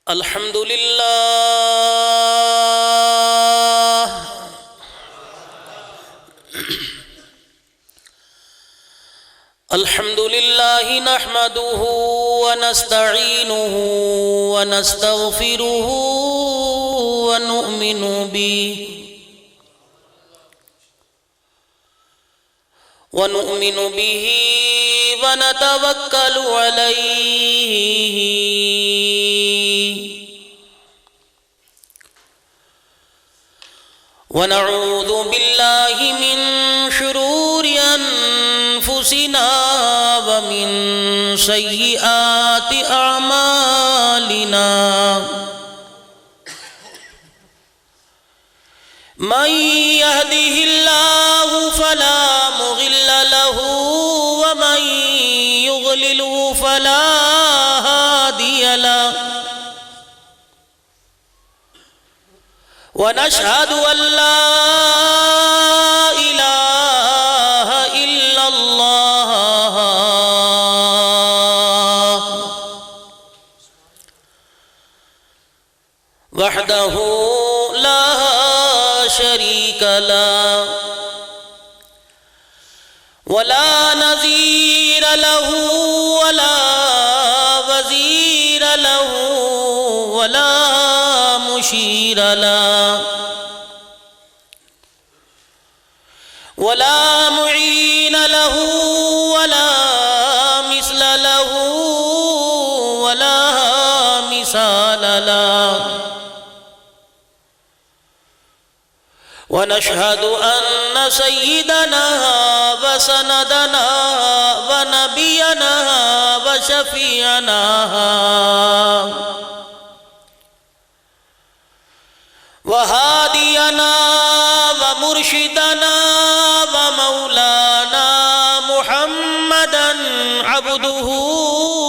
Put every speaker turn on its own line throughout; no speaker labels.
الحمد لله الحمد لله نحمده ونستعينه ونستغفره ونؤمن به ونتوكل عليه ونعوذ بالله من شرور أنفسنا ومن سيئات أعمالنا من يهده الله فلا مضل له ومن يضلله فلا هادي له ونشهد أن لا إله إلا الله وحده لا شريك له ولا نظير له ولا وزير له ولا مشير له ولا معين له ولا مثل له ولا مثال له ونشهد أن سيدنا وسندنا ونبينا وشفيعنا وهادينا ومرشدنا ومولانا محمدا عبده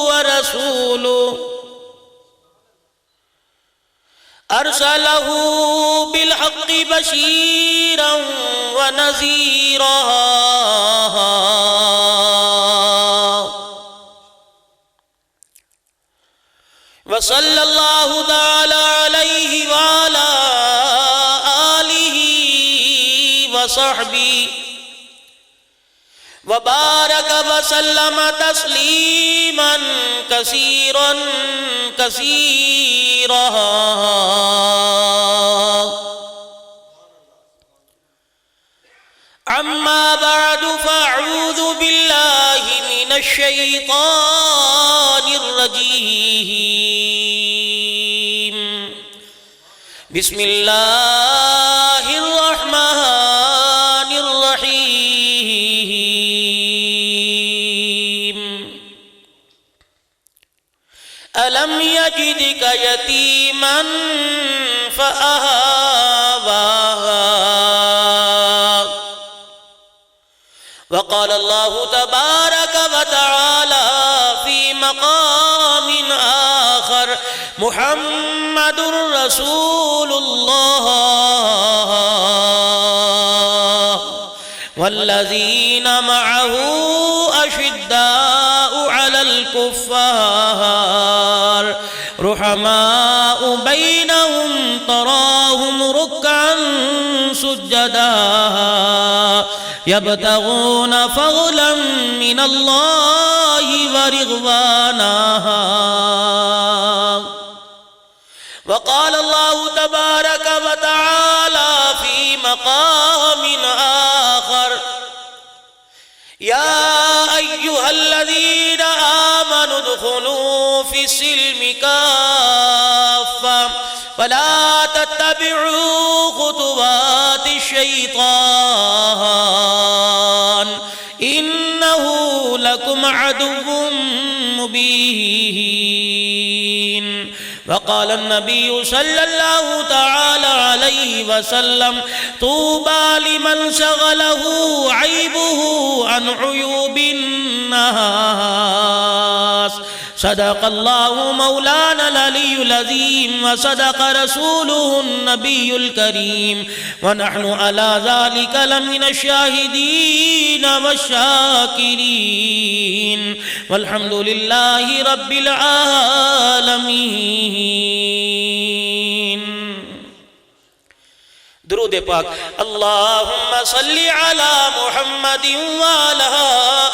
ورسوله أرسله بالحق بشيرا ونذيرا وصلى الله تعالى عليه وعلى آله وصحبه وبارك وسلم تسليما كثيرا كثيرا أما بعد فأعوذ بالله من الشيطان الرجيم بسم الله الرحمن الرحيم ألم يجدك يتيما فآوى وقال الله تبارك وتعالى في مقام آخر محمد رسول الله والذين معه أشداء على الكفار رحماء بينهم تراهم ركعا سجدا يبتغون فضلا من الله ورضوانا وقال الله تبارك وتعالى في مقام آخر يا أيها الذين آمنوا ادخلوا في السلم كافة ولا تتبعوا خطوات الشيطان إنه لكم عدو مبين وقال النبي صلى الله تعالى عليه وسلم طوبى لمن شغله عيبه عن عيوب الناس صدق الله مولانا العلي العظيم وصدق رسوله النبي الكريم ونحن على ذلك لمن الشاهدين والشاكرين والحمد لله رب العالمين. درود پاک. اللہم صلی علی محمد وعلی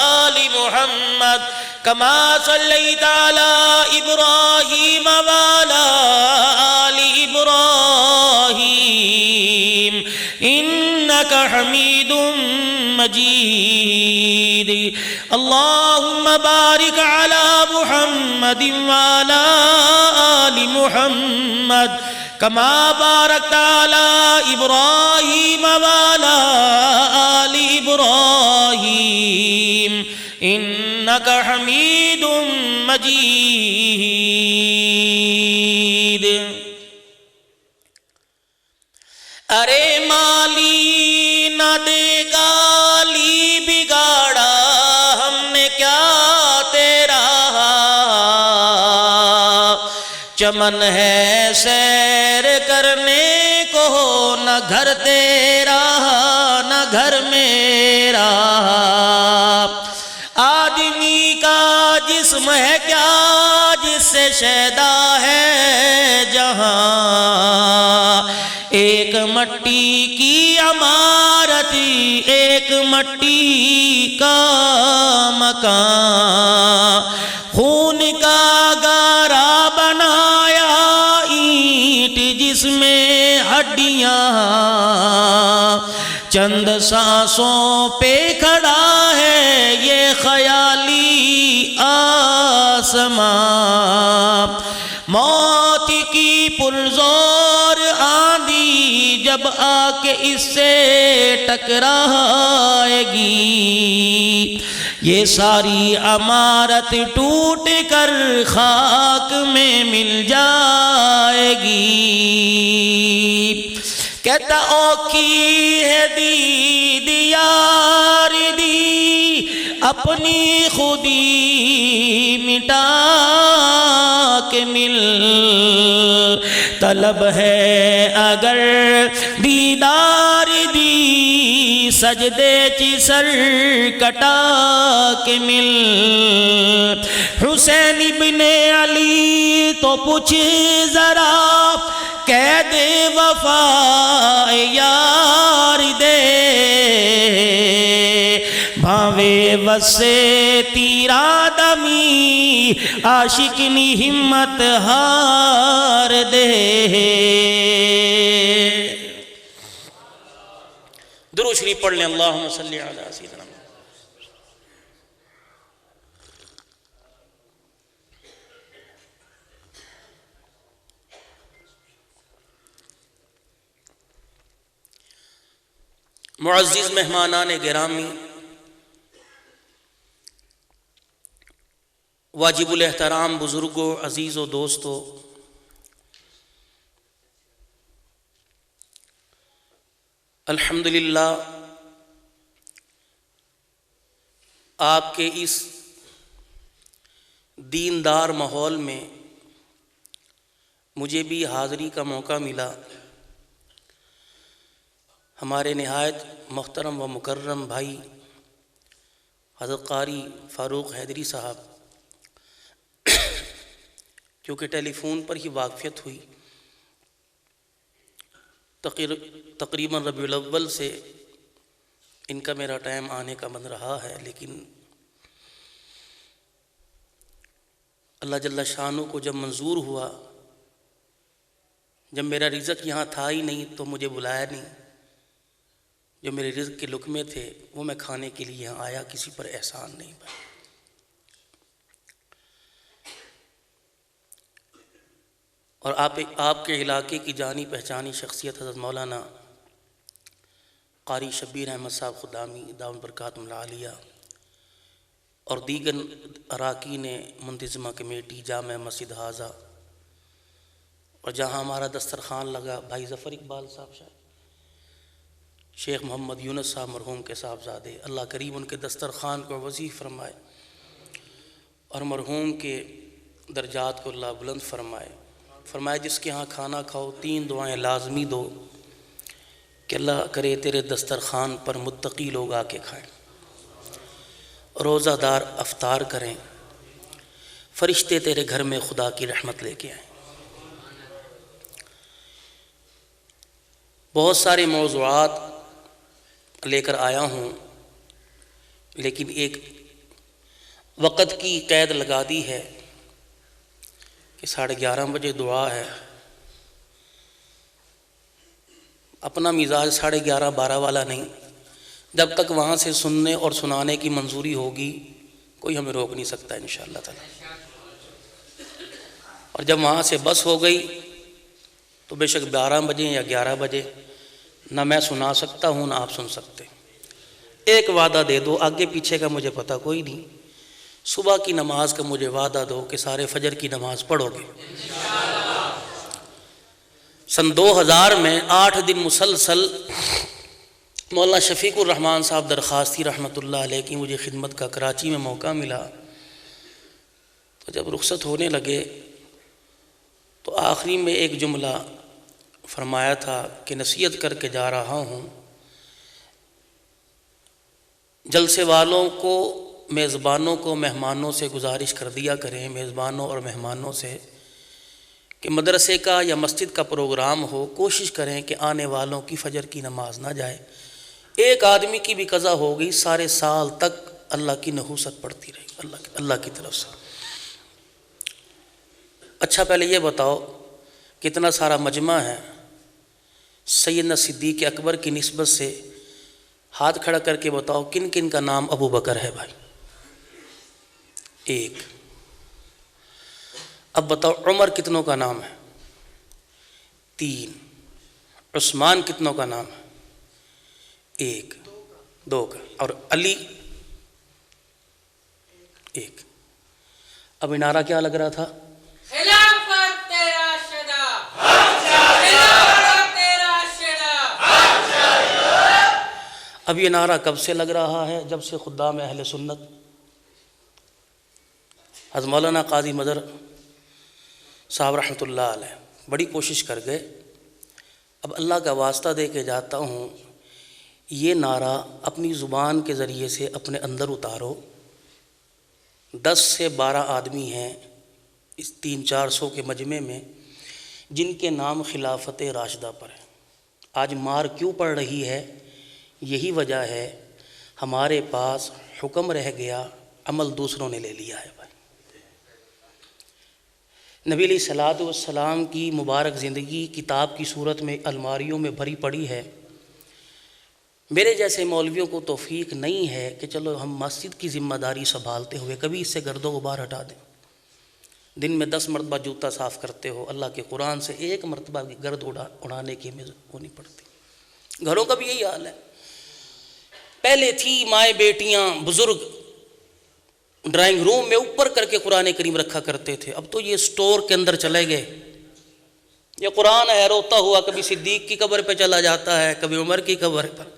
آل محمد کما صلیت علی ابراہیم وعلی آل ابراہیم انک حمید مجید. اللہم بارک علی محمد وعلی آل محمد کما بارکت علی ابراہیم وعلی آل ابراہیم انک حمید مجید. ارے مالی نہ دے گالی بگاڑا ہم نے کیا تیرا، چمن ہے سیر کرنے کو نہ گھر تیرا نہ گھر میرا. آدمی کا جسم ہے کیا جس سے شیدا ہے جہاں، ایک مٹی کی عمارت ایک مٹی کا مکان، خون کا گارا بنایا اینٹ جس میں ہڈیاں، چند سانسوں پہ کھڑا ہے یہ خیالی آسمان. موت کی پرزور آندھی جب آ کے اس سے ٹکرائے گی، یہ ساری عمارت ٹوٹ کر خاک میں مل جائے گی. کہتا اوکھی ہے دید یار دی اپنی خودی مٹا کے مل، طلب ہے اگر دیدار دی سجدے چی سر کٹا کے مل. حسین ابن علی تو پوچھ ذرا قید وفا یار دے، بھاوے وسے تیرا دمی عاشق نی ہمت ہار دے. درود شریف پڑھ لیں. اللہم صلی علی سیدنا. معزز مہمانان گرامی، واجب الاحترام بزرگوں، عزیز و دوستو، الحمدللہ آپ کے اس دیندار ماحول میں مجھے بھی حاضری کا موقع ملا. ہمارے نہایت محترم و مکرم بھائی حضرت قاری فاروق حیدری صاحب، کیونکہ ٹیلی فون پر ہی واقفیت ہوئی، تقریباً ربیع الاول سے ان کا میرا ٹائم آنے کا بن رہا ہے، لیکن اللہ جل شانہ کو جب منظور ہوا، جب میرا رزق یہاں تھا ہی نہیں تو مجھے بلایا نہیں، جو میرے رزق کے لقمے تھے وہ میں کھانے کے لیے یہاں آیا، کسی پر احسان نہیں بھائی. اور آپ کے علاقے کی جانی پہچانی شخصیت حضرت مولانا قاری شبیر احمد صاحب خدامی دامت برکاتہم العالیہ اور دیگر اراکین منتظمہ کمیٹی جامع مسجد حاضہ، اور جہاں ہمارا دسترخوان لگا بھائی ظفر اقبال صاحب شاید، شیخ محمد یونس صاحب مرحوم کے صاحبزادے، اللہ کریم ان کے دسترخوان کو وسیع فرمائے، اور مرحوم کے درجات کو اللہ بلند فرمائے۔ فرمایا جس کے ہاں کھانا کھاؤ 3 دعائیں لازمی دو کہ اللہ کرے تیرے دسترخوان پر متقی لوگ آ کے کھائیں، روزہ دار افطار کریں، فرشتے تیرے گھر میں خدا کی رحمت لے کے آئیں۔ بہت سارے موضوعات لے کر آیا ہوں، لیکن ایک وقت کی قید لگا دی ہے کہ 11:30 بجے دعا ہے۔ اپنا مزاج 11:30 12 والا نہیں، جب تک وہاں سے سننے اور سنانے کی منظوری ہوگی کوئی ہمیں روک نہیں سکتا انشاءاللہ تعالی۔ اور جب وہاں سے بس ہو گئی تو بے شک 12 بجے یا 11 بجے نہ میں سنا سکتا ہوں نہ آپ سن سکتے۔ ایک وعدہ دے دو، آگے پیچھے کا مجھے پتہ کوئی نہیں، صبح کی نماز کا مجھے وعدہ دو کہ سارے فجر کی نماز پڑھو گے۔ سن 2000 میں 8 دن مسلسل مولانا شفیق الرحمان صاحب درخواستی رحمۃ اللہ علیہ کی مجھے خدمت کا کراچی میں موقع ملا، تو جب رخصت ہونے لگے تو آخری میں ایک جملہ فرمایا تھا کہ نصیحت کر کے جا رہا ہوں، جلسے والوں کو، میزبانوں کو، مہمانوں سے گزارش کر دیا کریں، میزبانوں اور مہمانوں سے، کہ مدرسے کا یا مسجد کا پروگرام ہو کوشش کریں کہ آنے والوں کی فجر کی نماز نہ جائے۔ ایک آدمی کی بھی قضا ہو گئی، سارے سال تک اللہ کی نحوست پڑتی رہی اللہ کی طرف سے۔ اچھا پہلے یہ بتاؤ کتنا سارا مجمع ہے، سیدنا صدیق اکبر کی نسبت سے ہاتھ کھڑا کر کے بتاؤ کن کن کا نام ابو بکر ہے بھائی؟ ایک۔ اب بتاؤ عمر کتنوں کا نام ہے؟ 3۔ عثمان کتنوں کا نام ہے؟ 1 2 کا۔ اور علی 1۔ اب انعرہ کیا لگ رہا تھا؟
خلافت تیرا شدا، خلافت تیرا شدا۔
اب یہ نعرہ کب سے لگ رہا ہے؟ جب سے خدام اہل سنت حضرت مولانا قاضی مظہر صاحب رحمۃ اللہ علیہ بڑی کوشش کر گئے۔ اب اللہ کا واسطہ دے کے جاتا ہوں، یہ نعرہ اپنی زبان کے ذریعے سے اپنے اندر اتارو۔ 10 سے 12 آدمی ہیں اس 300-400 کے مجمع میں جن کے نام خلافت راشدہ پر ہے۔ آج مار کیوں پڑ رہی ہے؟ یہی وجہ ہے، ہمارے پاس حکم رہ گیا، عمل دوسروں نے لے لیا ہے بھائی۔ نبی علیہ الصلوۃ والسلام کی مبارک زندگی کتاب کی صورت میں الماریوں میں بھری پڑی ہے۔ میرے جیسے مولویوں کو توفیق نہیں ہے کہ چلو ہم مسجد کی ذمہ داری سنبھالتے ہوئے کبھی اس سے گرد و غبار ہٹا دیں۔ دن میں 10 مرتبہ جوتا صاف کرتے ہو، اللہ کے قرآن سے 1 مرتبہ گرد اڑانے کی ہمیں ہونی پڑتی۔ گھروں کا بھی یہی حال ہے۔ پہلے تھی مائیں بیٹیاں بزرگ ڈرائنگ روم میں اوپر کر کے قرآن کریم رکھا کرتے تھے، اب تو یہ سٹور کے اندر چلے گئے۔ یہ قرآن ہے روتا ہوا، کبھی صدیق کی قبر پہ چلا جاتا ہے، کبھی عمر کی قبر پر،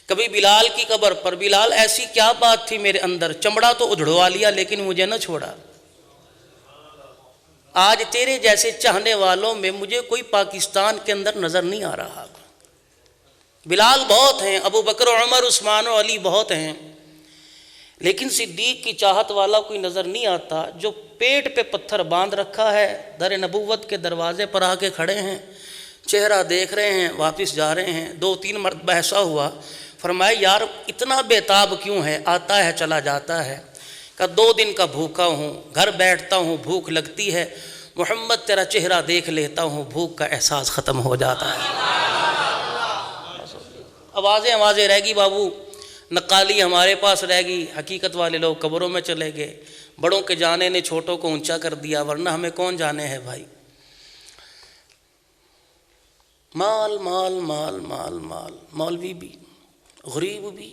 کبھی بلال کی قبر پر۔ بلال ایسی کیا بات تھی میرے اندر، چمڑا تو اجڑوا لیا لیکن مجھے نہ چھوڑا۔ آج تیرے جیسے چاہنے والوں میں مجھے کوئی پاکستان کے اندر نظر نہیں آ رہا۔ بلال بہت ہیں، ابو بکر و عمر عثمان و علی بہت ہیں، لیکن صدیق کی چاہت والا کوئی نظر نہیں آتا، جو پیٹ پہ پتھر باندھ رکھا ہے، در نبوت کے دروازے پر آ کے کھڑے ہیں، چہرہ دیکھ رہے ہیں، واپس جا رہے ہیں۔ 2-3 مرتبہ ایسا ہوا، فرمایا یار اتنا بےتاب کیوں ہے، آتا ہے چلا جاتا ہے۔ کہ 2 دن کا بھوکا ہوں، گھر بیٹھتا ہوں، بھوک لگتی ہے، محمد تیرا چہرہ دیکھ لیتا ہوں، بھوک کا احساس ختم ہو جاتا ہے۔ آوازیں رہ گی بابو، نقالی ہمارے پاس رہ گئی، حقیقت والے لوگ قبروں میں چلے گئے۔ بڑوں کے جانے نے چھوٹوں کو اونچا کر دیا، ورنہ ہمیں کون جانے ہے بھائی۔ مال مال مال مال مال، مولوی بھی، غریب بھی۔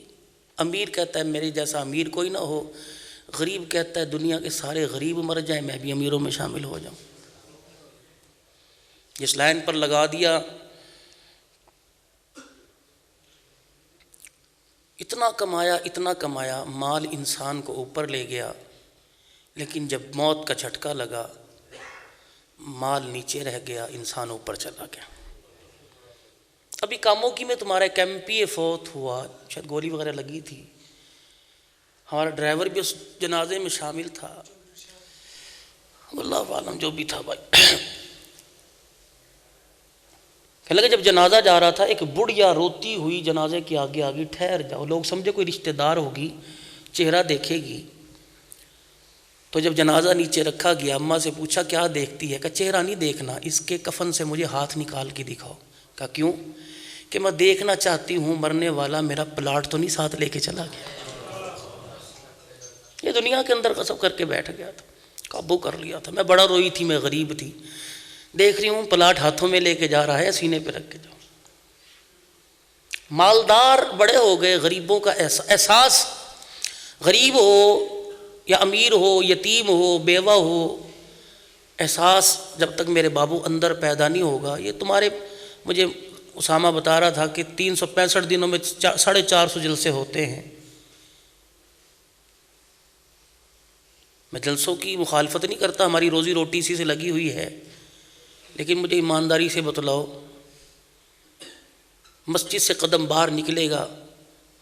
امیر کہتا ہے میرے جیسا امیر کوئی نہ ہو، غریب کہتا ہے دنیا کے سارے غریب مر جائیں میں بھی امیروں میں شامل ہو جاؤں۔ جس لائن پر لگا دیا، اتنا کمایا، مال انسان کو اوپر لے گیا لیکن جب موت کا جھٹکا لگا، مال نیچے رہ گیا، انسان اوپر چلا گیا۔ ابھی کاموکی میں تمہارا ایک MP فوت ہوا، شاید گولی وغیرہ لگی تھی، ہمارا ڈرائیور بھی اس جنازے میں شامل تھا، واللہ عالم جو بھی تھا بھائی۔ کہنے لگا جب جنازہ جا رہا تھا، ایک بڑھیا روتی ہوئی جنازے کے آگے آگے، ٹھہر جاؤ، لوگ سمجھے کوئی رشتہ دار ہوگی، چہرہ دیکھے گی۔ تو جب جنازہ نیچے رکھا گیا، اماں سے پوچھا کیا دیکھتی ہے؟ کہا چہرہ نہیں دیکھنا، اس کے کفن سے مجھے ہاتھ نکال کے دکھاؤ۔ کہا کیوں؟ کہ میں دیکھنا چاہتی ہوں مرنے والا میرا پلاٹ تو نہیں ساتھ لے کے چلا گیا۔ یہ دنیا کے اندر غصب کر کے بیٹھ گیا تھا، قابو کر لیا تھا۔ میں بڑا روئی تھی، میں غریب تھی، دیکھ رہی ہوں پلاٹ ہاتھوں میں لے کے جا رہا ہے، سینے پہ رکھ کے جاؤ۔ مالدار بڑے ہو گئے، غریبوں کا احساس، غریب ہو یا امیر ہو، یتیم ہو، بیوہ ہو، احساس جب تک میرے بابو اندر پیدا نہیں ہوگا۔ یہ تمہارے، مجھے اسامہ بتا رہا تھا کہ 365 دنوں میں 450 جلسے ہوتے ہیں۔ میں جلسوں کی مخالفت نہیں کرتا، ہماری روزی روٹی اسی سے لگی ہوئی ہے، لیکن مجھے ایمانداری سے بتلاؤ، مسجد سے قدم باہر نکلے گا،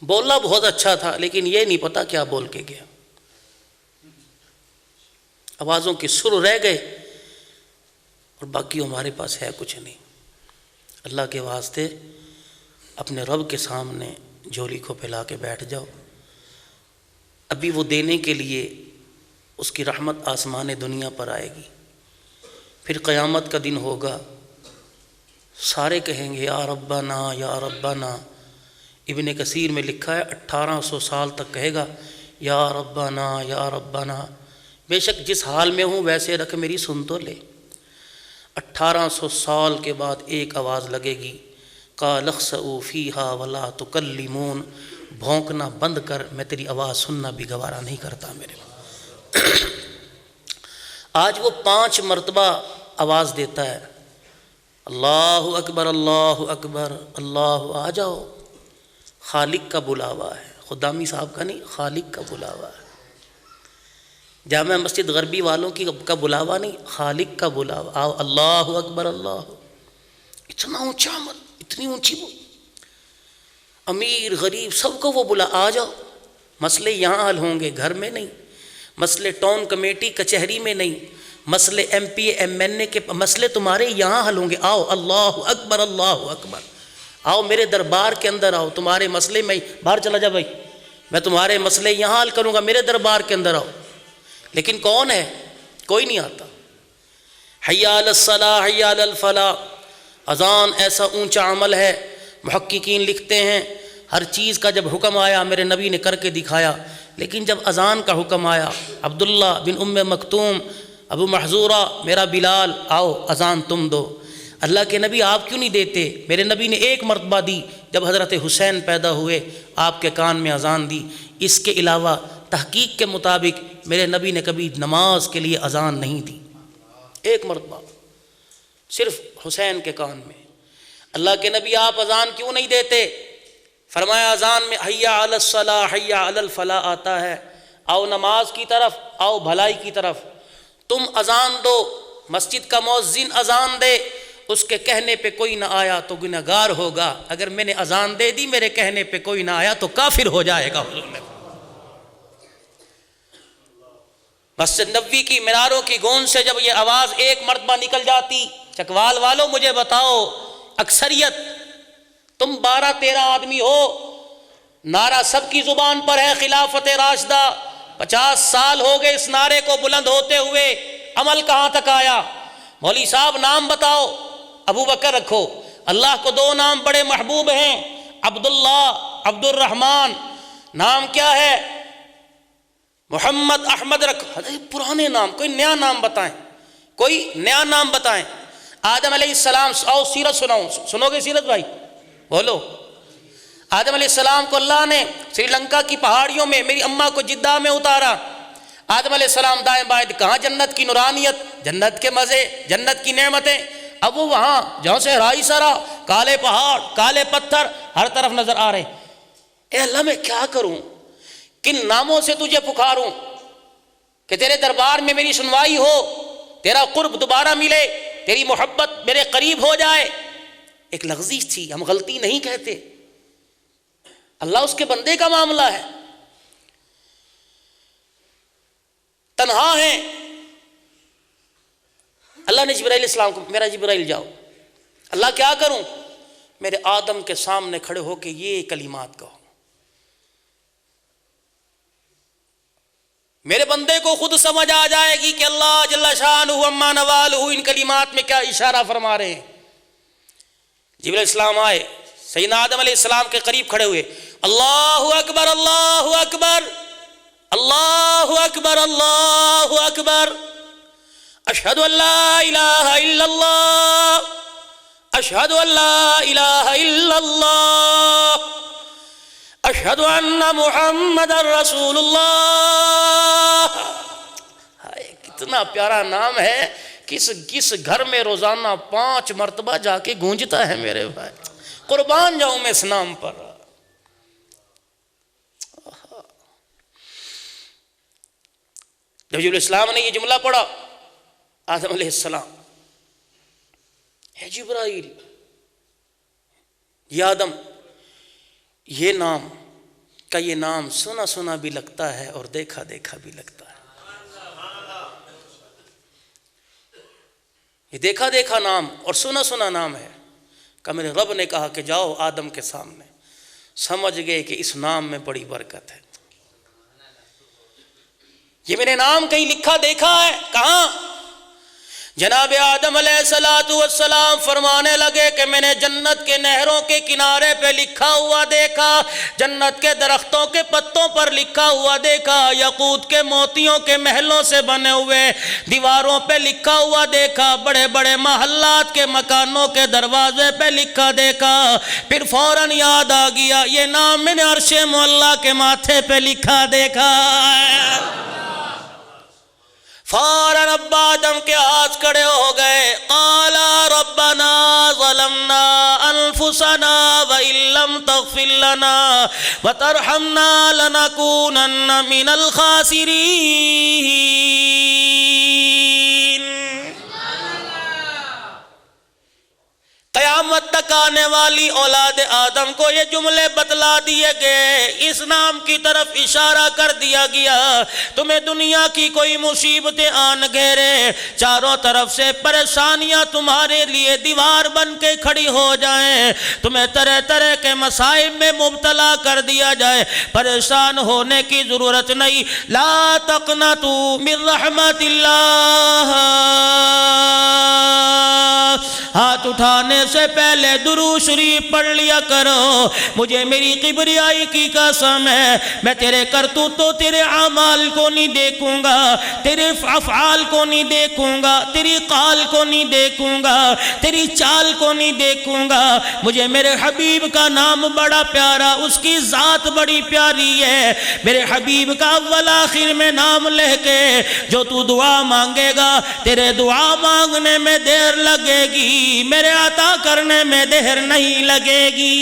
بولنا بہت اچھا تھا لیکن یہ نہیں پتا کیا بول کے گیا، آوازوں کے سر رہ گئے اور باقی ہمارے پاس ہے کچھ نہیں۔ اللہ کے واسطے اپنے رب کے سامنے جھولی کو پھیلا کے بیٹھ جاؤ، ابھی وہ دینے کے لیے اس کی رحمت آسمان دنیا پر آئے گی، پھر قیامت کا دن ہوگا، سارے کہیں گے یا ربنا یا ربنا۔ ابن کثیر میں لکھا ہے 1800 سال تک کہے گا یا ربنا یا ربنا، بے شک جس حال میں ہوں ویسے رکھ، میری سن تو لے۔ 1800 سال کے بعد ایک آواز لگے گی، قال اخسئوا فیہا ولا تکلمون، بھونکنا بند کر، میں تیری آواز سننا بھی گوارا نہیں کرتا میرے۔ آج وہ 5 مرتبہ آواز دیتا ہے، اللہ اکبر اللہ اکبر اللہ، آ جاؤ۔ خالق کا بلاوا ہے، خدامی صاحب کا نہیں، خالق کا بلاوا ہے۔ جامع مسجد غربی والوں کا بلاوا نہیں، خالق کا بلاوا، آؤ اللہ اکبر اللہ۔ اتنا اونچا عمل، اتنی اونچی وہ، امیر غریب سب کو وہ بلا، آ جاؤ۔ مسئلے یہاں حل ہوں گے، گھر میں نہیں، مسئلے ٹاؤن کمیٹی کچہری میں نہیں، مسئلے MP MNA کے مسئلے تمہارے یہاں حل ہوں گے، آؤ اللہ اکبر اللہ اکبر، آؤ میرے دربار کے اندر آؤ، تمہارے مسئلے میں، باہر چلا جا بھائی، میں تمہارے مسئلے یہاں حل کروں گا، میرے دربار کے اندر آؤ۔ لیکن کون ہے؟ کوئی نہیں آتا۔ حی علی الصلاح حی علی الفلاح، اذان ایسا اونچا عمل ہے، محققین لکھتے ہیں ہر چیز کا جب حکم آیا میرے نبی نے کر کے دکھایا، لیکن جب اذان کا حکم آیا، عبداللہ بن مکتوم، ابو محذورہ، میرا بلال، آؤ اذان تم دو۔ اللہ کے نبی آپ کیوں نہیں دیتے؟ میرے نبی نے ایک مرتبہ دی، جب حضرت حسین پیدا ہوئے آپ کے کان میں اذان دی۔ اس کے علاوہ تحقیق کے مطابق میرے نبی نے کبھی نماز کے لیے اذان نہیں دی، ایک مرتبہ صرف حسین کے کان میں۔ اللہ کے نبی آپ اذان کیوں نہیں دیتے؟ فرمایا اذان میں حی علی الصلاح حی علی الفلاح آتا ہے، آؤ نماز کی طرف، آؤ بھلائی کی طرف۔ تم اذان دو، مسجد کا مؤذن اذان دے، اس کے کہنے پہ کوئی نہ آیا تو گنہگار ہوگا، اگر میں نے اذان دے دی میرے کہنے پہ کوئی نہ آیا تو کافر ہو جائے گا۔ حضور نے مسجد نبوی کی میناروں کی گونج سے جب یہ آواز ایک مرتبہ نکل جاتی، چکوال والوں مجھے بتاؤ، اکثریت تم 12-13 آدمی ہو، نعرہ سب کی زبان پر ہے خلافت راشدہ، 50 سال ہو گئے اس نعرے کو بلند ہوتے ہوئے، عمل کہاں تک آیا؟ مولوی صاحب نام بتاؤ، ابو بکر رکھو، اللہ کو 2 نام بڑے محبوب ہیں، عبداللہ، عبد الرحمن، نام کیا ہے؟ محمد احمد رکھو۔ پرانے نام، کوئی نیا نام بتائیں، کوئی نیا نام بتائیں۔ آدم علیہ السلام، آؤ سیرت سناؤں، سنو گے سیرت بھائی؟ بولو۔ آدم علیہ السلام کو اللہ نے سری لنکا کی پہاڑیوں میں، میری اماں کو جدہ میں اتارا، آدم علیہ السلام دائیں بائیں، کہاں جنت کی نورانیت، جنت کے مزے، جنت کی نعمتیں، اب وہ وہاں جہاں سے رائی سرا، کالے پہاڑ، کالے پتھر ہر طرف نظر آ رہے ہیں۔ اے اللہ میں کیا کروں، کن ناموں سے تجھے پکاروں؟ کہ تیرے دربار میں میری سنوائی ہو، تیرا قرب دوبارہ ملے، تیری محبت میرے قریب ہو جائے۔ ایک لغزش تھی، ہم غلطی نہیں کہتے، اللہ اس کے بندے کا معاملہ ہے۔ تنہا ہیں، اللہ نے جبرائیل السلام کو، میرا جبرائیل جاؤ، اللہ کیا کروں؟ میرے آدم کے سامنے کھڑے ہو کے یہ کلمات کہو، میرے بندے کو خود سمجھ آ جائے گی کہ اللہ جل شانہ عما نوالہ ان کلمات میں کیا اشارہ فرما رہے ہیں۔ جبرائیل السلام آئے، سیدنا آدم علیہ السلام کے قریب کھڑے ہوئے، اللہ اکبر اللہ اکبر اللہ اکبر اللہ اکبر، اشہد ان لا الہ الا اللہ اشہد ان لا الہ الا اللہ اشہد ان محمد رسول اللہ۔ کتنا پیارا نام ہے، کس گھر میں روزانہ 5 مرتبہ جا کے گونجتا ہے میرے بھائی، قربان جاؤں میں اس نام پر۔ جب جبرائیل السلام نے یہ جملہ پڑھا، آدم علیہ السلام، اے جبرائیل، یہ آدم، یہ نام کا یہ نام سنا سنا بھی لگتا ہے اور دیکھا دیکھا بھی لگتا ہے۔ یہ دیکھا دیکھا نام اور سنا سنا نام ہے۔ کہ میرے رب نے کہا کہ جاؤ آدم کے سامنے، سمجھ گئے کہ اس نام میں بڑی برکت ہے۔ یہ میں نے نام کہیں لکھا دیکھا ہے؟ کہاں؟ جناب آدم علیہ السلام فرمانے لگے کہ میں نے جنت کے نہروں کے کنارے پہ لکھا ہوا دیکھا، جنت کے درختوں کے پتوں پر لکھا ہوا دیکھا، یاقوت کے موتیوں کے محلوں سے بنے ہوئے دیواروں پہ لکھا ہوا دیکھا، بڑے بڑے محلات کے مکانوں کے دروازے پہ لکھا دیکھا۔ پھر فوراً یاد آ گیا، یہ نام میں نے عرش معلیٰ کے ماتھے پہ لکھا دیکھا۔ فوراً ابا آدم کے ہاتھ کھڑے ہو گئے، قال ربنا ظلمنا انفسنا وان لم تغفر لنا وترحمنا لنكونن من الخاسرین۔ قیامت تک آنے والی اولاد آدم کو یہ جملے بتلا دیے گئے، اس نام کی طرف اشارہ کر دیا گیا، تمہیں دنیا کی کوئی مصیبتیں آن گھیرے، چاروں طرف سے پریشانیاں تمہارے لیے دیوار بن کے کھڑی ہو جائیں، تمہیں طرح طرح کے مسائل میں مبتلا کر دیا جائے، پریشان ہونے کی ضرورت نہیں۔ لا تقنطوا من رحمت اللہ، ہاتھ اٹھانے سے پہلے درود شریف پڑھ لیا کرو۔ مجھے میری کبریائی کی قسم ہے، میں تیرے کرتوتوں تیرے اعمال کو نہیں دیکھوں گا، تیرے افعال کو نہیں دیکھوں گا، تیری قال کو نہیں دیکھوں گا، تیری چال کو نہیں دیکھوں گا۔ مجھے میرے حبیب کا نام بڑا پیارا، اس کی ذات بڑی پیاری ہے، میرے حبیب کا اول آخر میں نام لے کے جو تو دعا مانگے گا، تیرے دعا مانگنے میں دیر لگے گی، میرے عطا کرنے میں دیر نہیں لگے گی۔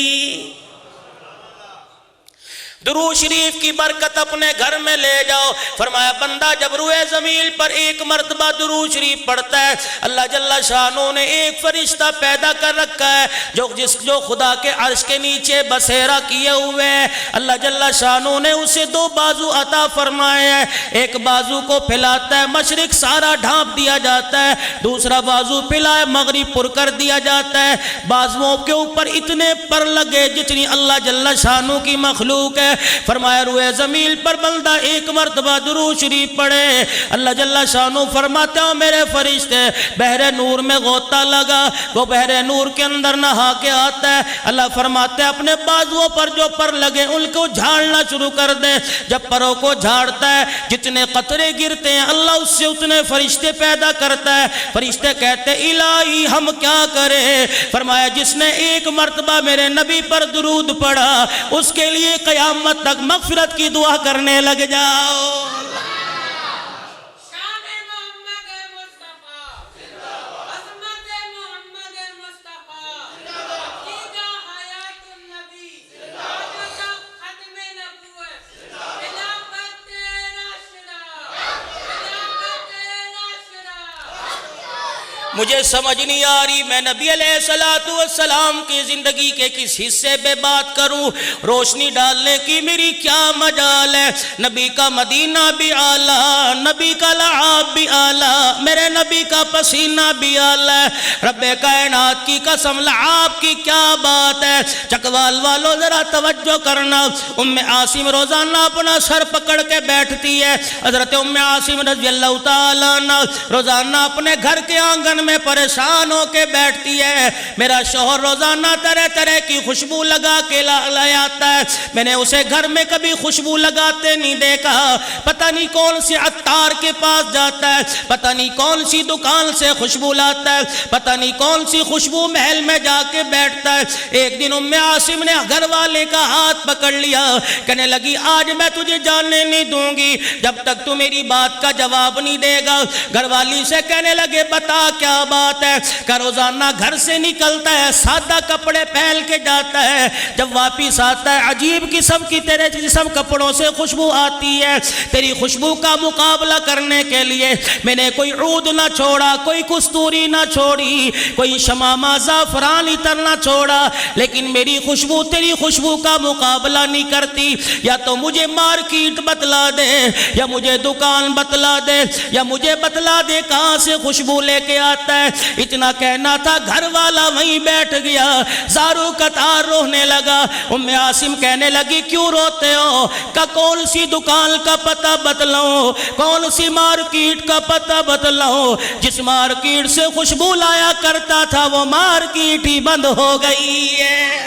درود شریف کی برکت اپنے گھر میں لے جاؤ۔ فرمایا بندہ جب روئے زمین پر ایک مرتبہ درود شریف پڑھتا ہے، اللہ جل شانہ نے ایک فرشتہ پیدا کر رکھا ہے جو خدا کے عرش کے نیچے بسیرا کیے ہوئے ہیں۔ اللہ جل شانہ نے اسے 2 بازو عطا فرمائے ہیں، ایک بازو کو پھیلاتا ہے مشرق سارا ڈھانپ دیا جاتا ہے، دوسرا بازو پھیلائے مغرب پر کر دیا جاتا ہے۔ بازوؤں کے اوپر اتنے پر لگے جتنی اللہ جل شانہ کی مخلوق ہے۔ فرمایا روئے زمین پر بندہ ایک مرتبہ درود شریف پڑھے، اللہ جل شانہ فرماتا ہوں میرے فرشتے بحر نور میں غوطہ لگا، وہ بحر نور کے اندر نہا کے آتا ہے، اللہ فرماتے ہیں اپنے بازوؤں پر جو پر لگے ان کو جھاڑنا شروع کر دے۔ جب پروں کو جھاڑتا ہے جتنے قطرے گرتے ہیں اللہ اس سے اتنے فرشتے پیدا کرتا ہے۔ فرشتے کہتے ہیں الہی ہم کیا کریں؟ فرمایا جس نے ایک مرتبہ میرے نبی پر درود پڑھا اس کے لیے قیامت تک مغفرت کی دعا کرنے لگ جاؤ۔
شان محمد مصطفیٰ، عظمت محمد مصطفیٰ، عقیدہ حیات النبی، ختم نبوت، خلافت راشدہ۔
مجھے سمجھ نہیں آ رہی میں نبی علیہ السلام کی زندگی کے کس حصے پہ بات کروں، روشنی ڈالنے کی میری کیا مجال ہے۔ نبی کا مدینہ بھی اعلیٰ، نبی کا لعاب بھی اعلیٰ، میرے نبی کا پسینہ بھی اعلیٰ ہے۔ رب کائنات کی قسم لعاب کی کیا بات ہے۔ چکوال والوں ذرا توجہ کرنا، ام عاصم روزانہ اپنا سر پکڑ کے بیٹھتی ہے۔ حضرت ام عاصم رضی اللہ تعالیٰ عنہ روزانہ اپنے گھر کے آنگن میں پریشان ہو کے بیٹھتی ہے۔ میرا شوہر روزانہ طرح طرح کی خوشبو لگا کے لائے آتا ہے، میں نے اسے گھر میں کبھی خوشبو لگاتے نہیں دیکھا۔ پتہ نہیں کون سی عطار کے پاس جاتا ہے، پتہ نہیں کون سی دکان سے خوشبو لاتا ہے، پتہ نہیں کون سی خوشبو محل میں جا کے بیٹھتا ہے۔ ایک دن ام عاصم نے گھر والے کا ہاتھ پکڑ لیا، کہنے لگی آج میں تجھے جاننے نہیں دوں گی جب تک تو میری بات کا جواب نہیں دے گا۔ گھر والی سے کہنے لگے بتا کیا بات ہے؟ کہ روزانہ گھر سے نکلتا ہے، سادہ کپڑے پہن کے جاتا ہے، جب واپس آتا ہے عجیب قسم کی تیرے جسم کپڑوں سے خوشبو آتی ہے۔ تیری خوشبو کا مقابلہ کرنے کے لیے میں نے کوئی عود نہ چھوڑا، کوئی کستوری نہ چھوڑی، کوئی شمامہ زعفران عطر نہ چھوڑا، لیکن میری خوشبو تیری خوشبو کا مقابلہ نہیں کرتی۔ یا تو مجھے مارکیٹ بتلا دے، یا مجھے دکان بتلا دے، یا مجھے بتلا دے کہاں سے خوشبو لے کے آتا ہے۔ اتنا کہنا تھا گھر والا وہیں بیٹھ گیا، زارو قطار رونے لگا۔ ام عاصم کہنے لگی کیوں روتے ہو؟ کہ کون سی دکان کا پتہ بتلاؤں، کون سی مارکیٹ کا پتہ بتلاؤں؟ جس مارکیٹ سے خوشبو لایا کرتا تھا وہ مارکیٹ ہی بند ہو گئی ہے۔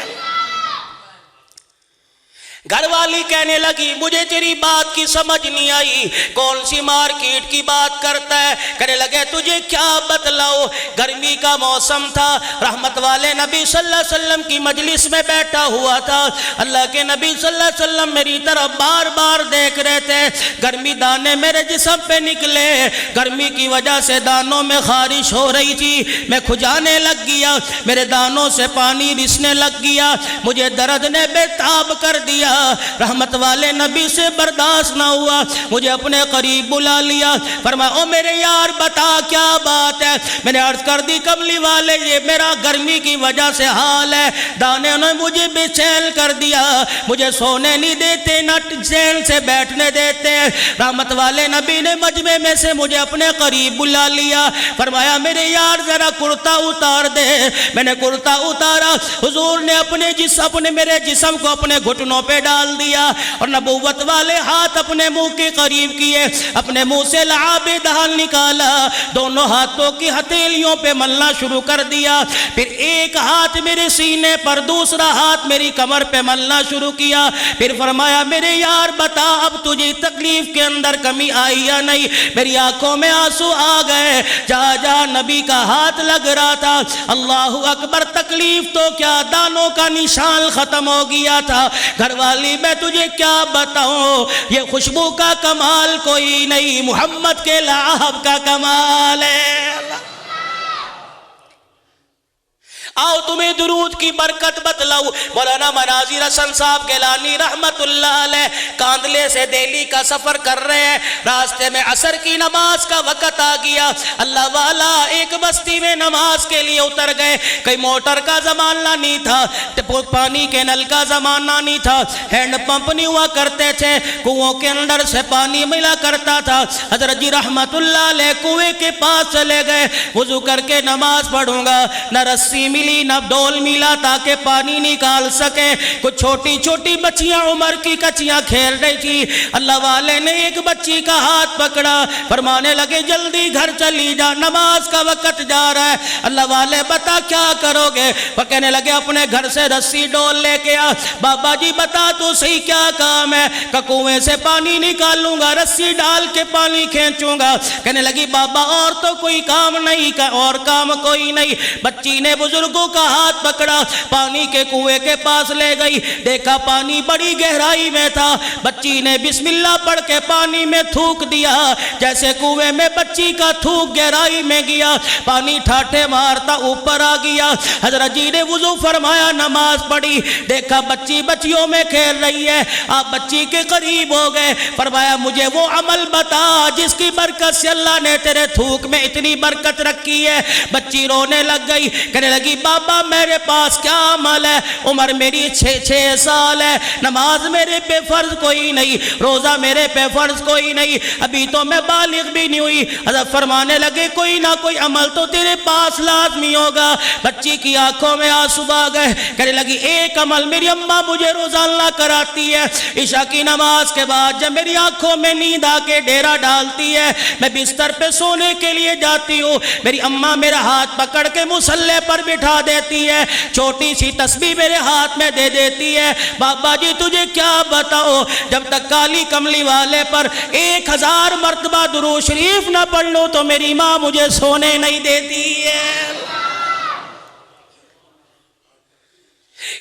گھر والی کہنے لگی مجھے تیری بات کی سمجھ نہیں آئی، کون سی مارکیٹ کی بات کرتا ہے؟ کہنے لگے تجھے کیا بتلاؤ؟ گرمی کا موسم تھا، رحمت والے نبی صلی اللہ علیہ وسلم کی مجلس میں بیٹھا ہوا تھا۔ اللہ کے نبی صلی اللہ علیہ وسلم میری طرف بار بار دیکھ رہے تھے۔ گرمی دانے میرے جسم پہ نکلے، گرمی کی وجہ سے دانوں میں خارش ہو رہی تھی، میں کھجانے لگ گیا، میرے دانوں سے پانی رسنے لگ گیا، مجھے درد نے بے تاب کر دیا۔ رحمت والے نبی سے برداشت نہ ہوا، مجھے اپنے قریب بلا لیا، فرمایا او میرے یار بتا کیا بات ہے؟ میں نے عرض کر دی کملی والے یہ میرا گرمی کی وجہ سے حال ہے، دانے نے مجھے بے چین کر دیا، مجھے سونے نہیں دیتے نہ چین سے بیٹھنے دیتے۔ رحمت والے نبی نے مجمع میں سے مجھے اپنے قریب بلا لیا، فرمایا میرے یار ذرا کرتا اتار دے۔ میں نے کرتا اتارا، حضور نے اپنے میرے جسم کو اپنے گھٹنوں پہ ڈال دیا اور نبوت والے ہاتھ اپنے منہ کے قریب کیے، اپنے منہ سے لعاب دہن نکالا، دونوں ہاتھوں کی ہتھیلیوں پہ ملنا شروع کر دیا، پھر ایک ہاتھ میرے سینے پر، دوسرا ہاتھ میری کمر پہ ملنا شروع کیا، پھر فرمایا میرے یار بتا اب تجھے تکلیف کے اندر کمی آئی یا نہیں؟ میری آنکھوں میں آنسو آ گئے، جہاں جہاں نبی کا ہاتھ لگ رہا تھا اللہ اکبر تکلیف تو کیا دانوں کا نشان ختم ہو گیا تھا۔ گھر والی میں تجھے کیا بتاؤں، یہ خوشبو کا کمال کوئی نہیں، محمد کے لعاب کا کمال ہے۔ آؤ تمہیں درود کی برکت بتلاؤ۔ مولانا مناظر حسن صاحب گیلانی رحمت اللہ علیہ کاندلے سے دہلی کا سفر کر رہے ہیں، راستے میں عصر کی نماز کا وقت آ گیا، اللہ والا ایک بستی میں نماز کے لیے اتر گئے۔ کئی موٹر کا زمانہ نہیں تھا، پانی کے نل کا زمانہ نہیں تھا، ہینڈ پمپ نہیں ہوا کرتے تھے، کنووں کے اندر سے پانی ملا کرتا تھا۔ حضرت جی رحمت اللہ علیہ کنویں کے پاس چلے گئے، وضو کر کے نماز پڑھوں گا، نہ رسی ملی نہ ڈول ملا تاکہ پانی نکال سکے۔ کچھ چھوٹی چھوٹی بچیاں عمر کی کچیاں کھیل رہی تھی، اللہ والے نے ایک بچی کا ہاتھ پکڑا، فرمانے لگے جلدی گھر چلی جا، نماز کا وقت جا رہا ہے۔ اللہ والے بتا کیا کرو گے؟ وہ کہنے لگے اپنے گھر سے رسی ڈول لے کے آ۔ بابا جی بتا تو صحیح کیا کام ہے؟ کہ کنویں سے پانی نکالوں گا، رسی ڈال کے پانی کھینچوں گا۔ کہنے لگی بابا اور تو کوئی کام نہیں، اور کام کوئی نہیں۔ بچی نے بزرگ بزرگوں کا ہاتھ پکڑا، پانی کے کنویں کے پاس لے گئی، دیکھا پانی بڑی گہرائی میں تھا، بچی نے بسم اللہ پڑھ کے پانی میں تھوک دیا، جیسے کنویں میں بچی کا تھوک گہرائی میں گیا، پانی ٹھاٹھے مارتا اوپر آ گیا۔ حضرت جی نے وضو فرمایا، نماز پڑھی، دیکھا بچی بچیوں میں کھیل رہی ہے، آپ بچی کے قریب ہو گئے، فرمایا مجھے وہ عمل بتا جس کی برکت سے اللہ نے تیرے تھوک میں اتنی برکت رکھی ہے۔ بچی رونے لگ گئی، کہنے لگی بابا میرے پاس کیا عمل ہے، عمر میری 6 سال ہے، نماز میرے پہ فرض کوئی نہیں، روزہ میرے پہ فرض کوئی نہیں، ابھی تو میں بالغ بھی نہیں ہوئی۔ حضرت فرمانے لگے کوئی نہ کوئی عمل تو تیرے پاس لازمی ہوگا۔ بچی کی آنکھوں میں آنسو آ گئے، کہنے لگی ایک عمل میری اماں مجھے روزانہ کراتی ہے، عشاء کی نماز کے بعد جب میری آنکھوں میں نیند آ کے ڈیرا ڈالتی ہے، میں بستر پہ سونے کے لیے جاتی ہوں، میری اماں میرا ہاتھ پکڑ کے مصلے پر بٹھا دیتی ہے، چھوٹی سی تسبیح میرے ہاتھ میں دے دیتی ہے۔ بابا جی تجھے کیا بتاؤ، جب تک کالی کملی والے پر 1000 مرتبہ درود شریف نہ پڑھ لوں تو میری ماں مجھے سونے نہیں دیتی ہے۔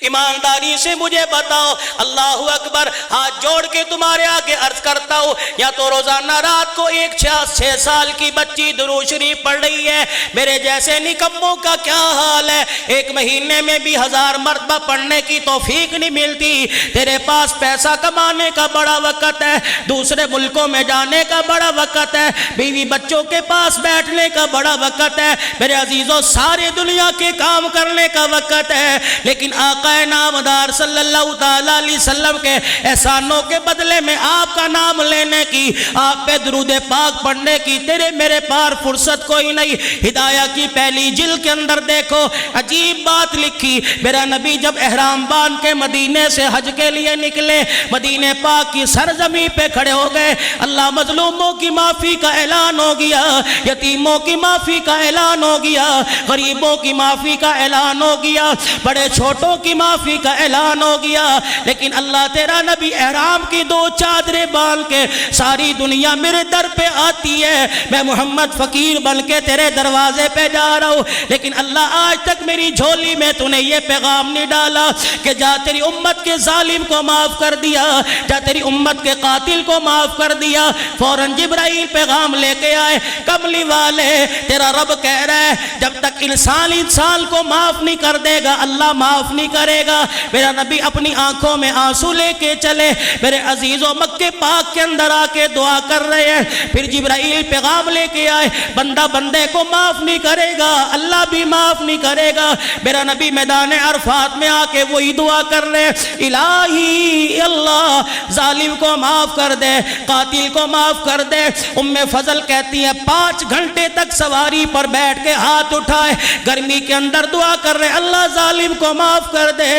ایمانداری سے مجھے بتاؤ، اللہ اکبر، ہاتھ جوڑ کے تمہارے آگے عرض کرتا ہوں، یا تو روزانہ رات کو ایک 6 سال کی بچی درود شریف پڑھ رہی ہے، میرے جیسے نکموں کا کیا حال ہے، ایک مہینے میں بھی 1000 مرتبہ پڑھنے کی توفیق نہیں ملتی، تیرے پاس پیسہ کمانے کا بڑا وقت ہے، دوسرے ملکوں میں جانے کا بڑا وقت ہے، بیوی بچوں کے پاس بیٹھنے کا بڑا وقت ہے، میرے عزیزوں سارے دنیا کے کام کرنے کا وقت ہے، لیکن آقا نامدار صلی اللہ تعالیٰ علیہ وسلم کے احسانوں کے بدلے میں آپ کا نام لینے کی، آپ پہ درود پاک پڑھنے کی تیرے میرے پار فرصت کوئی نہیں۔ ہدایہ کی پہلی جلد کے اندر دیکھو عجیب بات لکھی، میرا نبی جب احرام باندھ کے مدینے سے حج کے لیے نکلے، مدینے پاک کی سرزمین پہ کھڑے ہو گئے، اللہ مظلوموں کی معافی کا اعلان ہو گیا، یتیموں کی معافی کا اعلان ہو گیا، غریبوں کی معافی کا اعلان ہو گیا، بڑے چھوٹوں کی معافی کا اعلان ہو گیا، لیکن اللہ تیرا نبی احرام کی 2 چادریں باندھ کے ساری دنیا میرے در پہ آتی ہے، میں محمد فقیر بن کے تیرے دروازے پہ جا رہا ہوں، لیکن اللہ آج تک میری جھولی میں تو نے یہ پیغام نہیں ڈالا کہ جا تیری امت کے ظالم کو معاف کر دیا، جا تیری امت کے قاتل کو معاف کر دیا۔ فوراً جبرائیل پیغام لے کے آئے، کملی والے تیرا رب کہہ رہا ہے جب تک انسان کو معاف نہیں کر دے گا اللہ معاف نہیں کرے گا۔ میرا نبی اپنی آنکھوں میں آنسو لے کے چلے، میرے عزیزوں مکے پاک کے اندر آ کے دعا کر رہے ہیں، پھر جبرائیل پیغام لے کے آئے بندہ بندے کو معاف نہیں کرے گا اللہ بھی معاف نہیں کرے گا۔ میرا نبی میدان عرفات میں آ کے وہی دعا کر رہے ہیں، الہی اللہ ظالم کو معاف کر دے، قاتل کو معاف کر دے۔ ام فضل کہتی ہے 5 گھنٹے تک سواری پر بیٹھ کے ہاتھ اٹھائے، گرمی کے اندر دعا کر رہے اللہ ظالم کو معاف کر دے،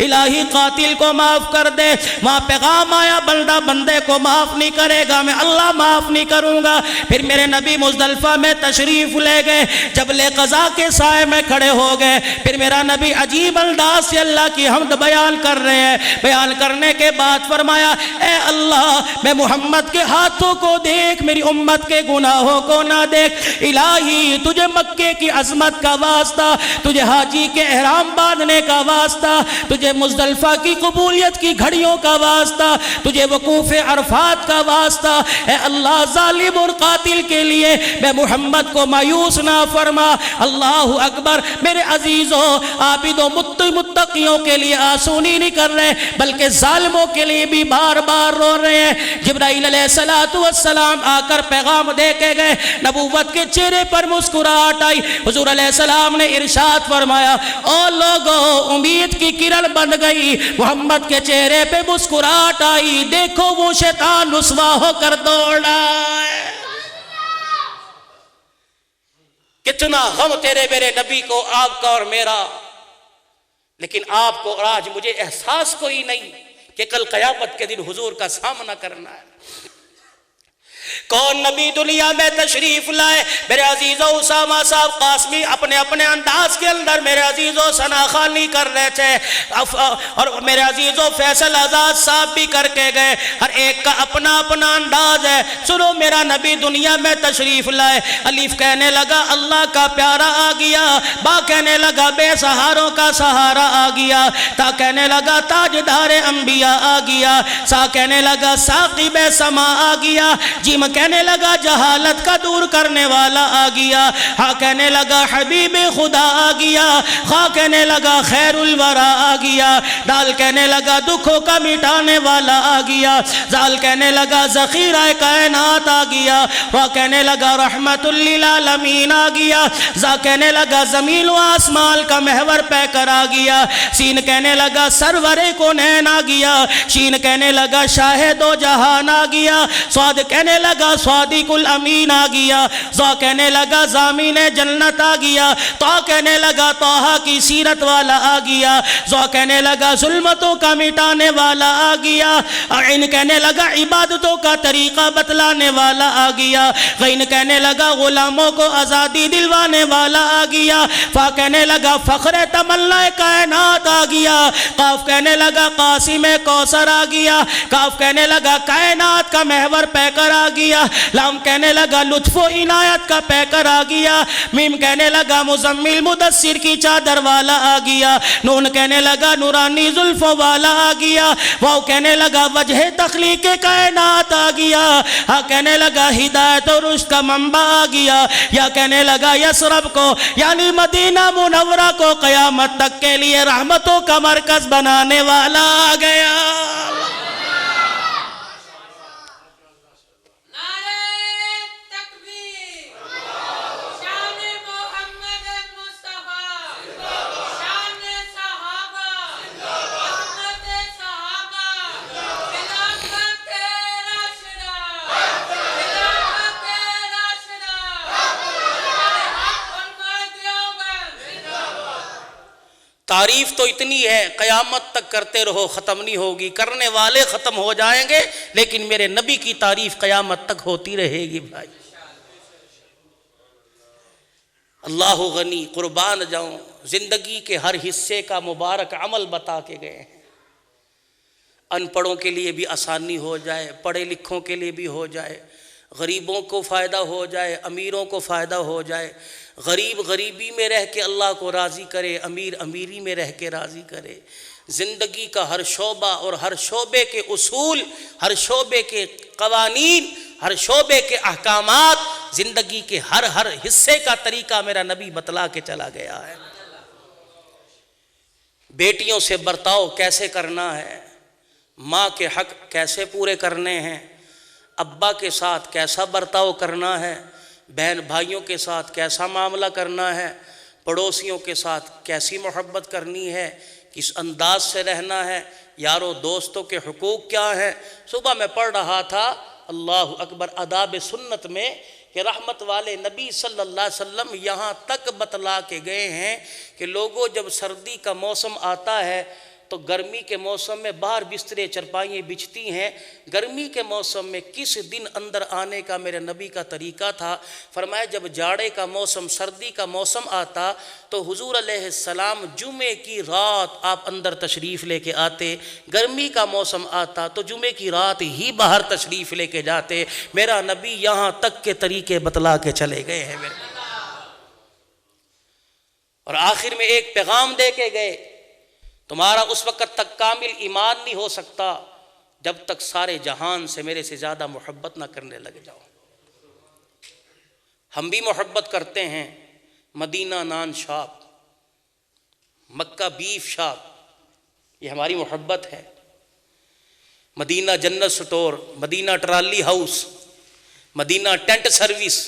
الہی قاتل کو معاف کر دے۔ وہاں پیغام آیا بندہ بندے کو معاف نہیں کرے گا میں اللہ معاف نہیں کروں گا۔ پھر میرے نبی مزدلفہ میں تشریف لے گئے، جبل قضا کے سائے میں کھڑے ہو گئے، پھر میرا نبی عجیب انداز سے اللہ کی حمد بیان کر رہے ہیں۔ بیان کرنے کے بعد فرمایا اے اللہ میں محمد کے ہاتھوں کو دیکھ، میری امت کے گناہوں کو نہ دیکھ، الہی تجھے مکے کی عظمت کا واسطہ، تجھے حاجی کے احرام باندھنے کا واسطہ، تجھے مزدلفہ کی قبولیت کی گھڑیوں کا واسطہ، تجھے وقوف عرفات کا واسطہ، اے اللہ ظالم اور قاتل کے لیے میں محمد کو مایوس نہ فرما۔ اللہ اکبر۔ میرے عزیزوں عابدوں متقیوں کے لیے آنسونی نہیں کر رہے بلکہ ظالموں کے لیے بھی بار بار رو رہے ہیں۔ جبرائیل علیہ السلام آ کر پیغام دے کے گئے، نبوت کے چہرے پر مسکراہٹ آئی، حضور علیہ السلام نے ارشاد فرمایا او لوگو امید کی کرن بن گئی، محمد کے چہرے پہ مسکراہٹ آئی، دیکھو وہ شیطان رسوا ہو کر دوڑا ہے۔ کتنا غم تیرے میرے نبی کو آپ کا اور میرا، لیکن آپ کو اور آج مجھے احساس کوئی نہیں کہ کل قیامت کے دن حضور کا سامنا کرنا ہے۔ کون نبی دنیا میں تشریف لائے؟ میرے عزیزو اسامہ صاحب قاسمی اپنے اپنے انداز کے اندر میرے عزیزو ثنا خوانی کر رہے تھے، اور میرے عزیزو فیصل آزاد صاحب بھی کر کے گئے، ہر ایک کا اپنا اپنا انداز ہے۔ سنو، میرا نبی دنیا میں تشریف لائے، الف کہنے لگا اللہ کا پیارا آ گیا، با کہنے لگا بے سہاروں کا سہارا آ گیا، تا کہنے لگا تاجدار انبیاء آ گیا، سا کہنے لگا ساقب سما آ گیا، جیم کہنے لگا جہالت کا دور کرنے والا آ گیا، ہاں کہنے لگا حبیب خدا آ گیا، خواہ کہنے لگا خیر الورا آ گیا، دال کہنے لگا دکھوں کا مٹانے والا آ گیا، زال کہنے لگا ذخیرہ کائنات آ گیا، وہ کہنے لگا رحمت للعالمین آ گیا، زا کہنے لگا زمین و آسمان کا محور پہ کر آ گیا، سین کہنے لگا سرور کونین آ گیا، شین کہنے لگا شاہد و جہان آ گیا، سواد کہنے لگا صادق الامین آ گیا، زا کہنے لگا زامین جنت آ گیا، تو کہنے لگا طہ کی سیرت والا آ گیا، زا کہنے لگا ظلمتوں کا مٹانے والا آ گیا، عین کہنے لگا عبادتوں کا طریقہ بتلانے والا آ گیا، غین کہنے لگا غلاموں کو آزادی دلوانے والا آ گیا، فا کہنے لگا فخر تمنا کائنات آ گیا، قاف کہنے لگا قاسم کوثر آ گیا، کاف کہنے لگا کائنات کا محور پہ کر آ گیا، لام کہنے لگا لطف و عنایت کا پہ کر آ گیا، میم کہنے لگا مزمل مدثر کی چادر والا آ گیا، نون کہنے لگا نورانی زلفوں والا آ گیا، واو کہنے لگا وجہ تخلیق کائنات آ گیا، ہاں کہنے لگا ہدایت اور رشد کا منبع آ گیا، یا کہنے لگا یسرب کو یعنی مدینہ منورہ کو قیامت تک کے لیے رحمتوں کا مرکز بنانے والا آ گیا۔ تعریف تو اتنی ہے قیامت تک کرتے رہو ختم نہیں ہوگی، کرنے والے ختم ہو جائیں گے لیکن میرے نبی کی تعریف قیامت تک ہوتی رہے گی بھائی۔ اللہ غنی، قربان جاؤں، زندگی کے ہر حصے کا مبارک عمل بتا کے گئے ہیں، ان پڑھوں کے لیے بھی آسانی ہو جائے، پڑھے لکھوں کے لیے بھی ہو جائے، غریبوں کو فائدہ ہو جائے، امیروں کو فائدہ ہو جائے، غریب غریبی میں رہ کے اللہ کو راضی کرے، امیر امیری میں رہ کے راضی کرے، زندگی کا ہر شعبہ اور ہر شعبے کے اصول، ہر شعبے کے قوانین، ہر شعبے کے احکامات، زندگی کے ہر حصے کا طریقہ میرا نبی بتلا کے چلا گیا ہے۔ بیٹیوں سے برتاؤ کیسے کرنا ہے، ماں کے حق کیسے پورے کرنے ہیں، ابا کے ساتھ کیسا برتاؤ کرنا ہے، بہن بھائیوں کے ساتھ کیسا معاملہ کرنا ہے، پڑوسیوں کے ساتھ کیسی محبت کرنی ہے، کس انداز سے رہنا ہے، یاروں دوستوں کے حقوق کیا ہیں۔ صبح میں پڑھ رہا تھا اللہ اکبر آداب سنت میں کہ رحمت والے نبی صلی اللہ علیہ وسلم یہاں تک بتلا کے گئے ہیں کہ لوگوں جب سردی کا موسم آتا ہے تو گرمی کے موسم میں باہر بسترے چرپائیں بچھتی ہیں، گرمی کے موسم میں کس دن اندر آنے کا میرے نبی کا طریقہ تھا۔ فرمایا جب جاڑے کا موسم، سردی کا موسم آتا تو حضور علیہ السلام جمعے کی رات آپ اندر تشریف لے کے آتے، گرمی کا موسم آتا تو جمعے کی رات ہی باہر تشریف لے کے جاتے۔ میرا نبی یہاں تک کے طریقے بتلا کے چلے گئے ہیں میرے، اور آخر میں ایک پیغام دے کے گئے، تمہارا اس وقت تک کامل ایمان نہیں ہو سکتا جب تک سارے جہان سے میرے سے زیادہ محبت نہ کرنے لگ جاؤ۔ ہم بھی محبت کرتے ہیں، مدینہ نان شاپ، مکہ بیف شاپ، یہ ہماری محبت ہے، مدینہ جنت سٹور، مدینہ ٹرالی ہاؤس، مدینہ ٹینٹ سروس۔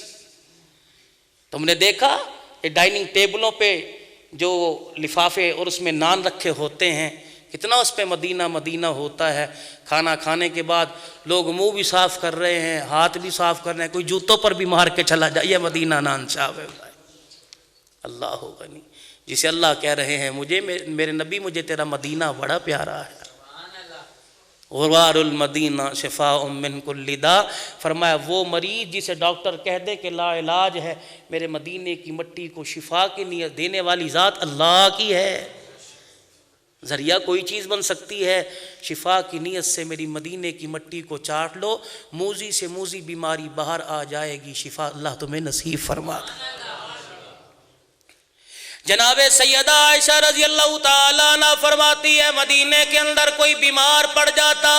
تم نے دیکھا یہ ڈائننگ ٹیبلوں پہ جو لفافے اور اس میں نان رکھے ہوتے ہیں، کتنا اس پہ مدینہ مدینہ ہوتا ہے۔ کھانا کھانے کے بعد لوگ منہ بھی صاف کر رہے ہیں، ہاتھ بھی صاف کر رہے ہیں، کوئی جوتوں پر بھی مار کے چلا جائے، یہ مدینہ نان شاپ ہے بھائی۔ اللہ غنی، جسے اللہ کہہ رہے ہیں مجھے میرے نبی مجھے تیرا مدینہ بڑا پیارا ہے، غبار المدینہ شفاء من کل داء، فرمایا وہ مریض جسے ڈاکٹر کہہ دے کہ لا علاج ہے، میرے مدینے کی مٹی کو شفا کی نیت دینے والی ذات اللہ کی ہے۔ ذریعہ کوئی چیز بن سکتی ہے، شفا کی نیت سے میری مدینے کی مٹی کو چاٹ لو، موذی سے موذی بیماری باہر آ جائے گی، شفا اللہ تمہیں نصیب فرما دے۔ جناب سیدہ عائشہ رضی اللہ تعالیٰ عنہ فرماتی ہے مدینے کے اندر کوئی بیمار پڑ جاتا،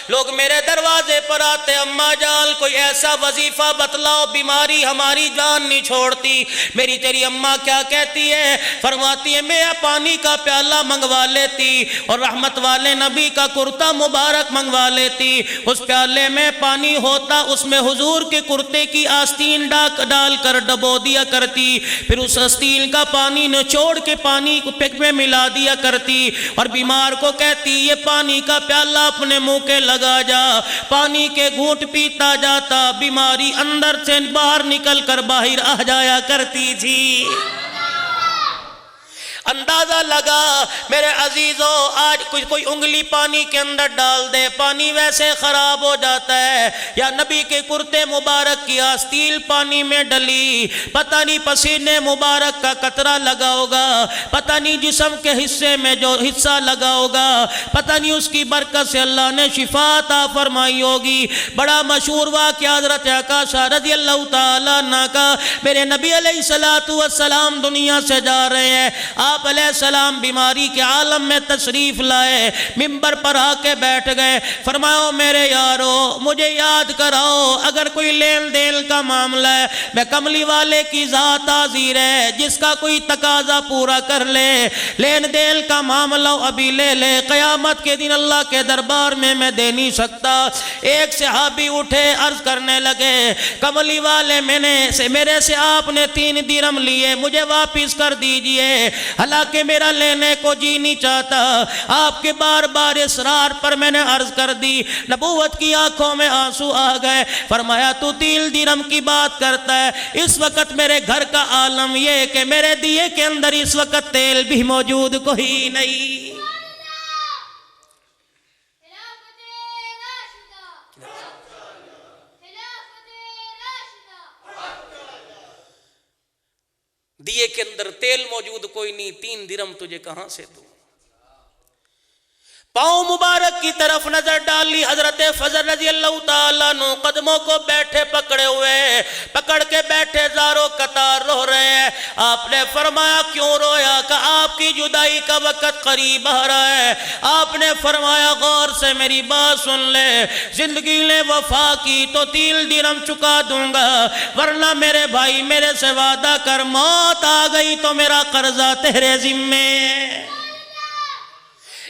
لوگ میرے دروازے پر آتے، اماں جان کوئی ایسا وظیفہ بتلاؤ، بیماری ہماری جان نہیں چھوڑتی۔ میری تیری اماں کیا کہتی ہے؟ فرماتی ہے میں پانی کا پیالہ منگوا لیتی اور رحمت والے نبی کا کرتا مبارک منگوا لیتی، اس پیالے میں پانی ہوتا، اس میں حضور کے کرتے کی آستین ڈال کر ڈبو دیا کرتی، پھر اس آستین کا پانی نچوڑ کے پانی کو پک میں ملا دیا کرتی اور بیمار کو کہتی یہ پانی کا پیالہ اپنے منہ کے لگا جا، پانی کے گھونٹ پیتا جاتا، بیماری اندر سے باہر نکل کر باہر آ جایا کرتی تھی۔ اندازہ لگا میرے عزیزوں، آج کوئی انگلی پانی کے اندر ڈال دے، پانی ویسے خراب ہو جاتا ہے، یا نبی کے کرتے مبارک کی آستین پانی میں ڈلی، پتہ نہیں پسینے مبارک کا قطرہ لگا ہوگا، پتہ نہیں جسم کے حصے میں جو حصہ لگا ہوگا، پتہ نہیں اس کی برکت سے اللہ نے شفا عطا فرمائی ہوگی۔ بڑا مشہور واقعہ حضرت عائشہ رضی اللہ تعالیٰ عنہ کا، میرے نبی علیہ السلام دنیا سے جا رہے ہیں، آپ علیہ السلام بیماری کے عالم میں تشریف لائے، منبر پر آ کے بیٹھ گئے، فرمایا میرے یارو مجھے یاد کراؤ، اگر کوئی لین دین کا معاملہ ہے میں کملی والے کی ذات حاضر ہے، جس کا کوئی تقاضا پورا کر لے، لین دین کا معاملہ ابھی لے لے، قیامت کے دن اللہ کے دربار میں دے نہیں سکتا۔ ایک صحابی اٹھے عرض کرنے لگے کملی والے میرے سے آپ نے 3 درہم لیے، مجھے واپس کر دیجئے، حالانکہ میرا لینے کو جی نہیں چاہتا، آپ کے بار بار اصرار پر میں نے عرض کر دی، نبوت کی آنکھوں میں آنسو آ گئے، فرمایا تو 3 درہم کی بات کرتا ہے، اس وقت میرے گھر کا عالم یہ کہ میرے دیے کے اندر اس وقت تیل بھی موجود کوئی نہیں۔ دیے کے اندر تیل موجود کوئی نہیں، 3 درہم تجھے کہاں سے دوں؟ پاؤں مبارک کی طرف نظر ڈالی، حضرت فضل رضی اللہ تعالیٰ عنہ قدموں کو بیٹھے پکڑے ہوئے، پکڑ کے بیٹھے زاروں قطار رو رہے ہیں۔ آپ نے فرمایا کیوں رویا؟ کہ آپ کی جدائی کا وقت قریب آ رہا ہے۔ آپ نے فرمایا غور سے میری بات سن لے، زندگی نے وفا کی تو 3 درہم چکا دوں گا، ورنہ میرے بھائی میرے سے وعدہ کر، موت آ گئی تو میرا قرضہ تیرے ذمے۔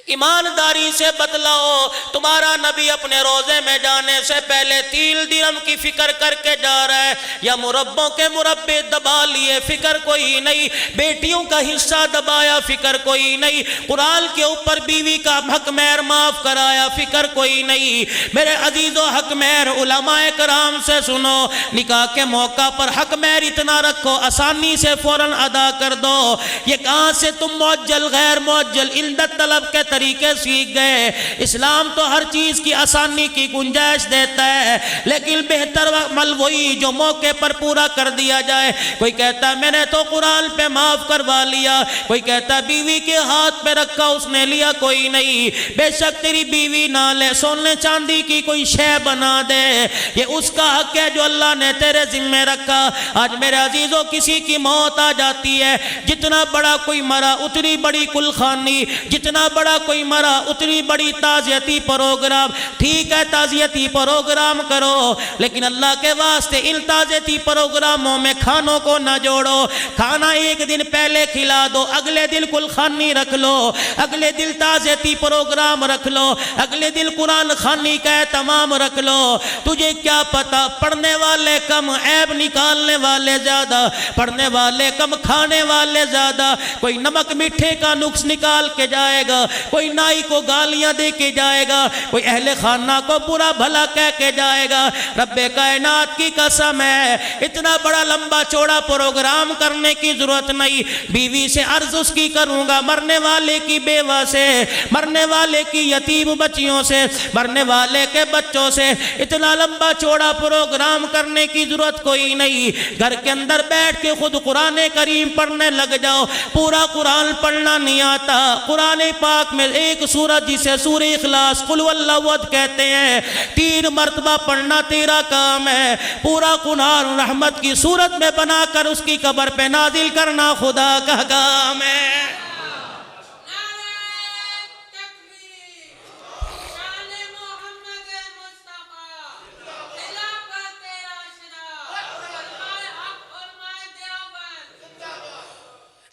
ایمانداری سے بتلاؤ، تمہارا نبی اپنے روزے میں جانے سے پہلے 3 درہم کی فکر کر کے جا رہا ہے، یا مربوں کے مربے دبا لیے فکر کوئی نہیں، بیٹیوں کا حصہ دبایا فکر کوئی نہیں، قرآن کے اوپر بیوی کا حق مہر معاف کرایا فکر کوئی نہیں۔ میرے عزیزو حق مہر علماء کرام سے سنو، نکاح کے موقع پر حق مہر اتنا رکھو آسانی سے فوراً ادا کر دو۔ یہ کہاں سے تم معجل غیر معجل علت طلب کے طریقے سیکھ گئے؟ اسلام تو ہر چیز کی آسانی کی گنجائش دیتا ہے، لیکن بہتر عمل وہی جو موقع پر پورا کر دیا جائے۔ کوئی کہتا ہے میں نے تو قرآن پہ معاف کروا لیا، کوئی کہتا ہے بیوی کے ہاتھ پہ رکھا اس نے لیا کوئی نہیں، بے شک تیری بیوی نہ لے، سونے چاندی کی کوئی شے بنا دے، یہ اس کا حق ہے جو اللہ نے تیرے ذمہ رکھا۔ آج میرے عزیزوں کسی کی موت آ جاتی ہے، جتنا بڑا کوئی مرا اتنی بڑی کلخانی، جتنا بڑا کوئی مرا اتنی بڑی تعزیتی پروگرام۔ ٹھیک ہے تعزیتی پروگرام کرو، لیکن اللہ کے واسطے ان تعزیتی پروگراموں میں کھانوں کو نہ جوڑو۔ کھانا ایک دن پہلے کھلا دو، اگلے دن کلخانی رکھ لو، اگلے دن تعزیتی پروگرام رکھ لو، اگلے دن قرآن خوانی کا اہتمام رکھ لو۔ تجھے کیا پتا پڑھنے والے کم، عیب نکالنے والے زیادہ، پڑھنے والے کم، کھانے والے زیادہ۔ کوئی نمک میٹھے کا نقص نکال کے جائے گا، کوئی نائی کو گالیاں دے کے جائے گا، کوئی اہل خانہ کو برا بھلا کہہ کے جائے گا۔ رب کائنات کی قسم ہے اتنا بڑا لمبا چوڑا پروگرام کرنے کی ضرورت نہیں۔ بیوی سے عرض اس کی کروں گا، مرنے والے کی بیوہ سے، مرنے والے کی یتیم بچیوں سے، مرنے والے کے بچوں سے، اتنا لمبا چوڑا پروگرام کرنے کی ضرورت کوئی نہیں۔ گھر کے اندر بیٹھ کے خود قرآن کریم پڑھنے لگ جاؤ۔ پورا قرآن پڑھنا نہیں آتا، قرآن پاک میں ایک سورت جسے سورہ اخلاص قل واللہ احد کہتے ہیں 3 مرتبہ پڑھنا تیرا کام ہے۔ پورا قرآن رحمت کی صورت میں بنا کر اس کی قبر پہ نازل کرنا خدا کا کام ہے۔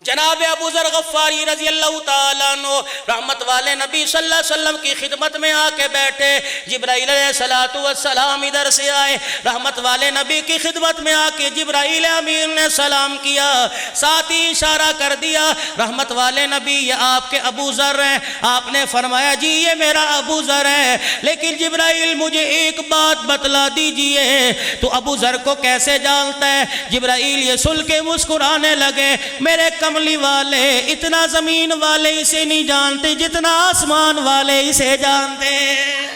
جناب ابو ذر غفاری رضی اللہ تعالیٰ عنہ رحمت والے نبی صلی اللہ علیہ وسلم کی خدمت میں آ کے بیٹھے۔ جبرائیل علیہ السلام ادھر سے آئے، رحمت والے نبی کی خدمت میں آ کے جبرائیل امین نے سلام کیا، ساتھ ہی اشارہ کر دیا رحمت والے نبی یہ آپ کے ابو ذر ہیں۔ آپ نے فرمایا جی یہ میرا ابو ذر ہے، لیکن جبرائیل مجھے ایک بات بتلا دیجئے تو ابو ذر کو کیسے جانتا ہے؟ جبرائیل یہ سن کے مسکرانے لگے، میرے کملی والے اتنا زمین والے اسے نہیں جانتے جتنا آسمان والے اسے جانتے ہیں۔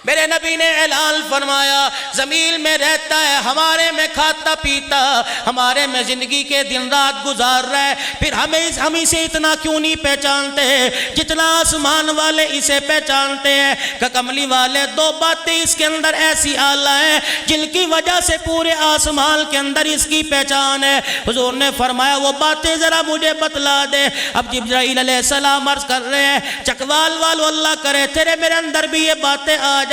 میرے نبی نے اعلان فرمایا زمین میں رہتا ہے، ہمارے میں کھاتا پیتا، ہمارے میں زندگی کے دن رات گزار رہا ہے، پھر ہم اسے اتنا کیوں نہیں پہچانتے جتنا آسمان والے اسے پہچانتے ہیں؟ کہ کملی والے 2 باتیں اس کے اندر ایسی اعلیٰ ہیں جن کی وجہ سے پورے آسمان کے اندر اس کی پہچان ہے۔ حضور نے فرمایا وہ باتیں ذرا مجھے بتلا دے۔ اب جبرائیل علیہ السلام عرض کر رہے ہیں چکوال والو اللہ کرے تیرے میرے اندر بھی یہ باتیں آ جائے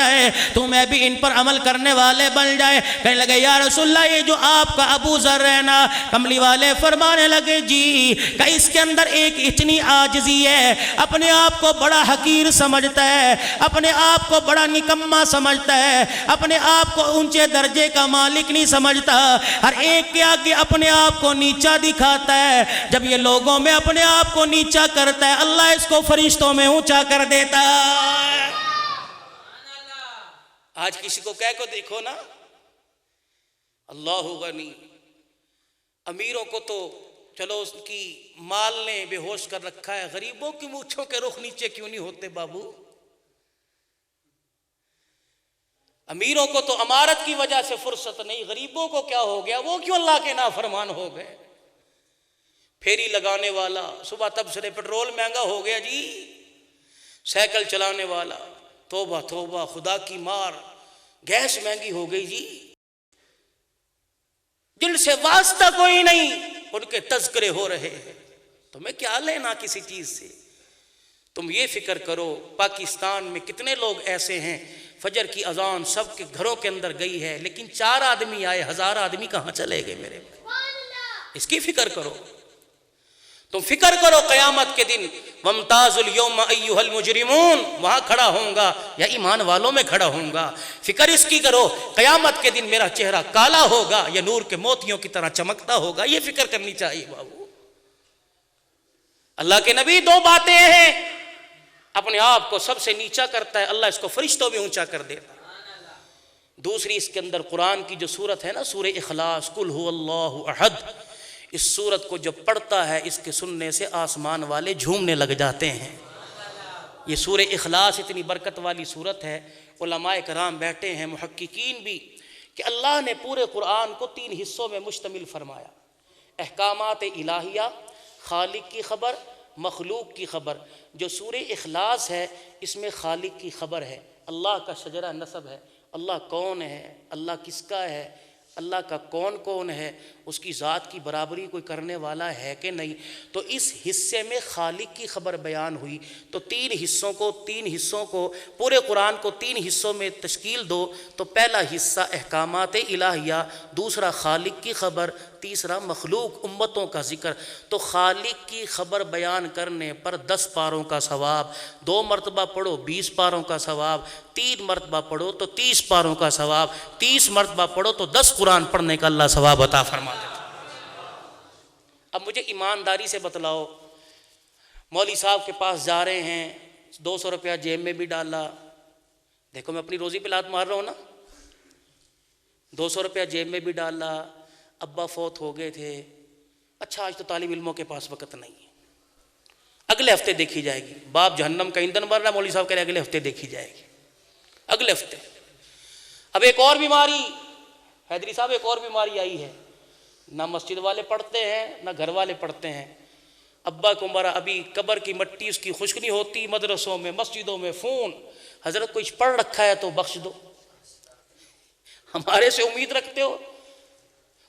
تو میں بھی ان پر عمل کرنے والے بن جائے۔ کہنے لگے یا رسول اللہ یہ جو آپ کا ابو ذر ہے نا، کملی والے فرمانے لگے جی کہ اس کے اندر ایک اتنی عاجزی ہے، اپنے آپ کو بڑا حقیر سمجھتا ہے، اپنے آپ کو بڑا نکما سمجھتا ہے، اپنے آپ کو اونچے درجے کا مالک نہیں سمجھتا، ہر ایک کے آگے اپنے آپ کو نیچا دکھاتا ہے۔ جب یہ لوگوں میں اپنے آپ کو نیچا کرتا ہے اللہ اس کو فرشتوں میں اونچا کر دیتا ہے۔ آج کسی کو کہہ کو دیکھو نا اللہ غنی، امیروں کو تو چلو اس کی مال نے بے ہوش کر رکھا ہے، غریبوں کی مونچھوں کے رخ نیچے کیوں نہیں ہوتے بابو؟ امیروں کو تو امارت کی وجہ سے فرصت نہیں، غریبوں کو کیا ہو گیا؟ وہ کیوں اللہ کے نافرمان ہو گئے؟ پھیری لگانے والا صبح تبصرے پیٹرول مہنگا ہو گیا جی، سائیکل چلانے والا توبہ توبہ خدا کی مار گیس مہنگی ہو گئی جی، جن سے واسطہ کوئی نہیں ان کے تذکرے ہو رہے ہیں۔ تمہیں کیا لینا کسی چیز سے؟ تم یہ فکر کرو پاکستان میں کتنے لوگ ایسے ہیں فجر کی اذان سب کے گھروں کے اندر گئی ہے لیکن 4 آدمی آئے، 1000 آدمی کہاں چلے گئے؟ میرے اس کی فکر کرو۔ تم فکر کرو قیامت کے دن وامتاز اليوم ایھا المجرمون وہاں کھڑا ہوں گا یا ایمان والوں میں کھڑا ہوں گا؟ فکر اس کی کرو قیامت کے دن میرا چہرہ کالا ہوگا یا نور کے موتیوں کی طرح چمکتا ہوگا؟ یہ فکر کرنی چاہیے بابو۔ اللہ کے نبی 2 باتیں ہیں، اپنے آپ کو سب سے نیچا کرتا ہے، اللہ اس کو فرشتوں میں اونچا کر دیتا ہے۔ دوسری اس کے اندر قرآن کی جو سورت ہے نا سورہ اخلاص قل هو اللہ احد، اس سورت کو جو پڑھتا ہے اس کے سننے سے آسمان والے جھومنے لگ جاتے ہیں۔ یہ سورہ اخلاص اتنی برکت والی سورت ہے، علماء کرام بیٹھے ہیں محققین بھی کہ اللہ نے پورے قرآن کو 3 حصوں میں مشتمل فرمایا، احکامات الہیہ، خالق کی خبر، مخلوق کی خبر۔ جو سورہ اخلاص ہے اس میں خالق کی خبر ہے، اللہ کا شجرہ نسب ہے، اللہ کون ہے، اللہ کس کا ہے، اللہ کا کون ہے، اس کی ذات کی برابری کوئی کرنے والا ہے کہ نہیں۔ تو اس حصے میں خالق کی خبر بیان ہوئی۔ تو 3 حصوں کو پورے قرآن کو 3 حصوں میں تشکیل دو تو پہلا حصہ احکامات الہیہ، دوسرا خالق کی خبر، تیسرا مخلوق امتوں کا ذکر۔ تو خالق کی خبر بیان کرنے پر 10 پاروں کا ثواب، 2 مرتبہ پڑھو 20 پاروں کا ثواب، 3 مرتبہ پڑھو تو 30 پاروں کا ثواب، 30 مرتبہ پڑھو تو 10 قرآن پڑھنے کا اللہ ثواب عطا فرما دیتا۔ اب مجھے ایمانداری سے بتلاؤ مولوی صاحب کے پاس جا رہے ہیں، 200 روپیہ جیب میں بھی ڈالا، دیکھو میں اپنی روزی پہ لات مار رہا ہوں نا، 200 روپیہ جیب میں بھی ڈالا، ابا فوت ہو گئے تھے، اچھا آج تو طالب علموں کے پاس وقت نہیں ہے، اگلے ہفتے دیکھی جائے گی، باپ جہنم کا ایندھن بن رہا ہے، مولوی صاحب کہہ رہے اگلے ہفتے دیکھی جائے گی، اگلے ہفتے۔ اب ایک اور بیماری، حیدری صاحب ایک اور بیماری آئی ہے، نہ مسجد والے پڑھتے ہیں نہ گھر والے پڑھتے ہیں، ابا کو مرا، ابھی قبر کی مٹی اس کی خشک نہیں ہوتی، مدرسوں میں مسجدوں میں فون، حضرت کچھ پڑھ رکھا ہے تو بخش دو، ہمارے سے امید رکھتے ہو؟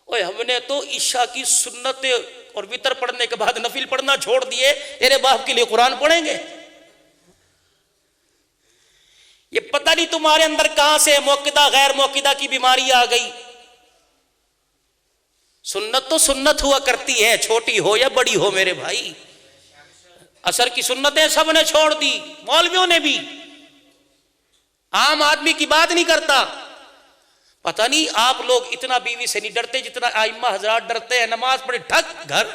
اوے ہم نے تو عشاء کی سنت اور وتر پڑھنے کے بعد نفل پڑھنا چھوڑ دیے، تیرے باپ کے لیے قرآن پڑھیں گے؟ یہ پتہ نہیں تمہارے اندر کہاں سے موقدہ غیر موقدہ کی بیماری آ گئی۔ سنت تو سنت ہوا کرتی ہے، چھوٹی ہو یا بڑی ہو میرے بھائی، عصر کی سنتیں سب نے چھوڑ دی، مولویوں نے بھی، عام آدمی کی بات نہیں کرتا۔ پتہ نہیں آپ لوگ اتنا بیوی سے نہیں ڈرتے جتنا ائمہ حضرات ڈرتے ہیں، نماز پڑھے ٹھک گھر،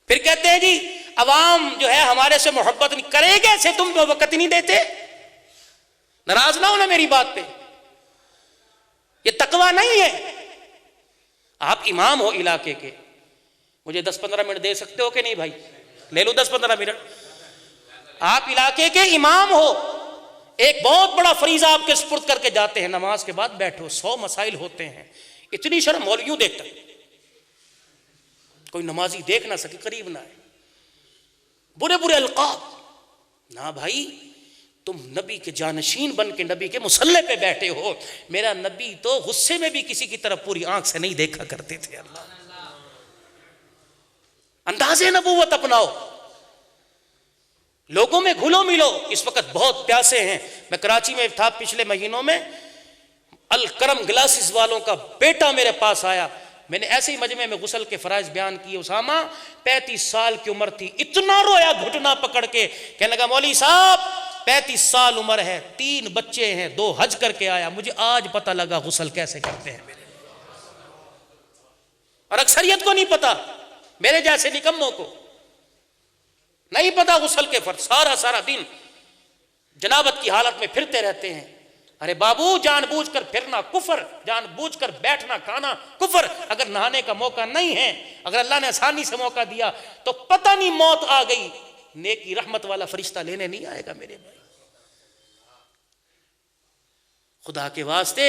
پھر کہتے ہیں جی عوام جو ہے ہمارے سے محبت نہیں کرے گا، ایسے تم کو وقت نہیں دیتے، ناراض نہ ہونا میری بات پہ، یہ تقویٰ نہیں ہے۔ آپ امام ہو علاقے کے، مجھے 10-15 منٹ دے سکتے ہو کہ نہیں بھائی؟ لے لو 10-15 منٹ۔ آپ علاقے کے امام ہو، ایک بہت بڑا فریضہ آپ کے سپرد کر کے جاتے ہیں، نماز کے بعد بیٹھو، 100 مسائل ہوتے ہیں، اتنی شرم مولویوں دیکھتا ہے، کوئی نمازی دیکھ نہ سکے، قریب نہ آئے، برے برے القاب، نہ بھائی تم نبی کے جانشین بن کے نبی کے مصلی پہ بیٹھے ہو، میرا نبی تو غصے میں بھی کسی کی طرف پوری آنکھ سے نہیں دیکھا کرتے تھے۔ اللہ، انداز نبوت اپناؤ، لوگوں میں گھلو ملو۔ اس وقت بہت پیاسے ہیں، میں کراچی میں تھا پچھلے مہینوں میں، الکرم گلاسز والوں کا بیٹا میرے پاس آیا، میں نے ایسے ہی مجمع میں غسل کے فرائض بیان کیے، اسامہ 35 سال کی عمر تھی، اتنا رویا گھٹنا پکڑ کے، کہنے لگا مولوی صاحب 35 سال عمر ہے، 3 بچے ہیں، 2 حج کر کے آیا، مجھے آج پتہ لگا غسل کیسے کرتے ہیں میرے، اور اکثریت کو نہیں پتا، میرے جیسے نکموں کو نہیں پتا غسل کے فرض، سارا دن جنابت کی حالت میں پھرتے رہتے ہیں۔ ارے بابو جان بوجھ کر پھرنا کفر، جان بوجھ کر بیٹھنا کھانا کفر، اگر نہانے کا موقع نہیں ہے، اگر اللہ نے آسانی سے موقع دیا تو پتہ نہیں موت آ گئی، نیکی رحمت والا فرشتہ لینے نہیں آئے گا میرے بھائی۔ خدا کے واسطے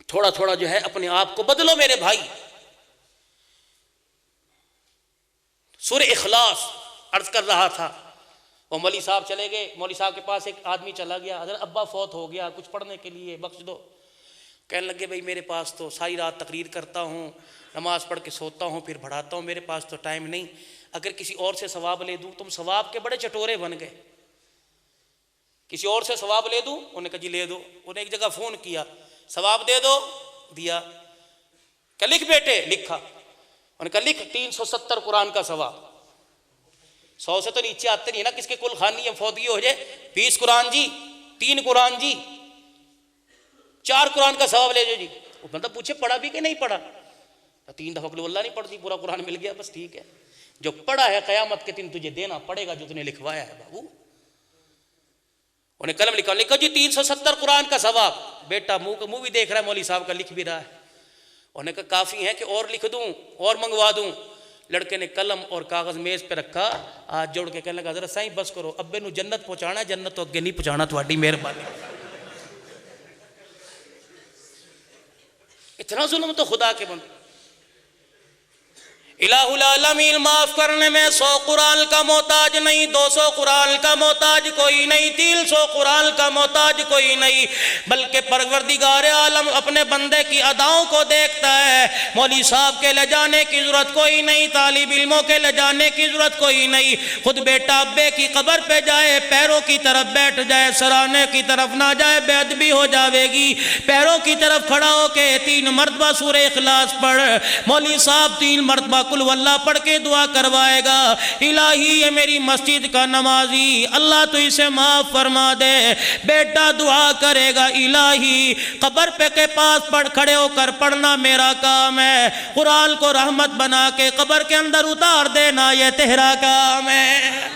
تھوڑا جو ہے اپنے آپ کو بدلو میرے بھائی۔ سورہ اخلاص عرض کر رہا تھا، وہ مولوی صاحب چلے گئے، مولوی صاحب کے پاس ایک آدمی چلا گیا، حضرت ابا فوت ہو گیا، کچھ پڑھنے کے لیے بخش دو۔ کہنے لگے بھائی میرے پاس تو ساری رات تقریر کرتا ہوں، نماز پڑھ کے سوتا ہوں پھر پڑھاتا ہوں، میرے پاس تو ٹائم نہیں، اگر کسی اور سے ثواب لے دوں۔ تم ثواب کے بڑے چٹورے بن گئے، کسی اور سے ثواب لے دوں؟ انہوں نے کہا جی لے دو۔ انہیں ایک جگہ فون کیا، ثواب دے دو، دیا، کہ لکھ بیٹے، لکھا، انہوں نے کہا لکھ 370 قرآن کا ثواب، 100 سے تو نیچے آتے نہیں نا، کس کے کل خانی یا فوتگی ہو جائے، 20 قرآن جی، 3 قرآن جی، 4 قرآن کا ثواب لے جو جی۔ وہ بندہ پوچھے پڑھا بھی کہ نہیں پڑھا؟ 3 دفعہ قل اللہ نہیں پڑھتی، پورا قرآن مل گیا، بس ٹھیک ہے، جو پڑھا ہے قیامت کے دن تجھے دینا پڑے گا جو تُو نے لکھوایا ہے بابو۔ انہیں قلم لکھا، لکھو جی 370 قرآن کا ثواب۔ بیٹا منہ بھی دیکھ رہا ہے مولوی صاحب کا، لکھ بھی رہا ہے۔ انہوں نے کہا کافی ہے کہ اور لکھ دوں اور منگوا دوں؟ لڑکے نے قلم اور کاغذ میز پہ رکھا، ہاتھ جوڑ کے کہنے لگا حضرت سائیں بس کرو، ابے نو جنت پہنچانا ہے، جنت تو اگے نہیں پہنچانا، تہاڈی مہربانی۔ اتنا ظلم تو خدا کے بندے۔ الہ العالمین معاف کرنے میں 100 قرآن کا محتاج نہیں، 200 قرآن کا محتاج کوئی نہیں، 300 قرآن کا محتاج کوئی نہیں، بلکہ پروردگار عالم اپنے بندے کی اداؤں کو دیکھتا ہے۔ مولوی صاحب کے لے جانے کی ضرورت کوئی نہیں، طالب علموں کے لے جانے کی ضرورت کوئی نہیں، خود بیٹا ابے کی قبر پہ جائے، پیروں کی طرف بیٹھ جائے، سرانے کی طرف نہ جائے، بے ادبی ہو جاوے گی، پیروں کی طرف کھڑا ہو کے 3 مرتبہ سورہ اخلاص پڑھ، مولوی صاحب 3 مرتبہ قل واللہ پڑھ کے دعا کروائے گا، الہی یہ میری مسجد کا نمازی، اللہ تو اسے معاف فرما دے۔ بیٹا دعا کرے گا، الہی قبر پہ کے پاس کھڑے ہو کر پڑھنا میرا کام ہے، قرآن کو رحمت بنا کے قبر کے اندر اتار دینا یہ تیرا کام ہے۔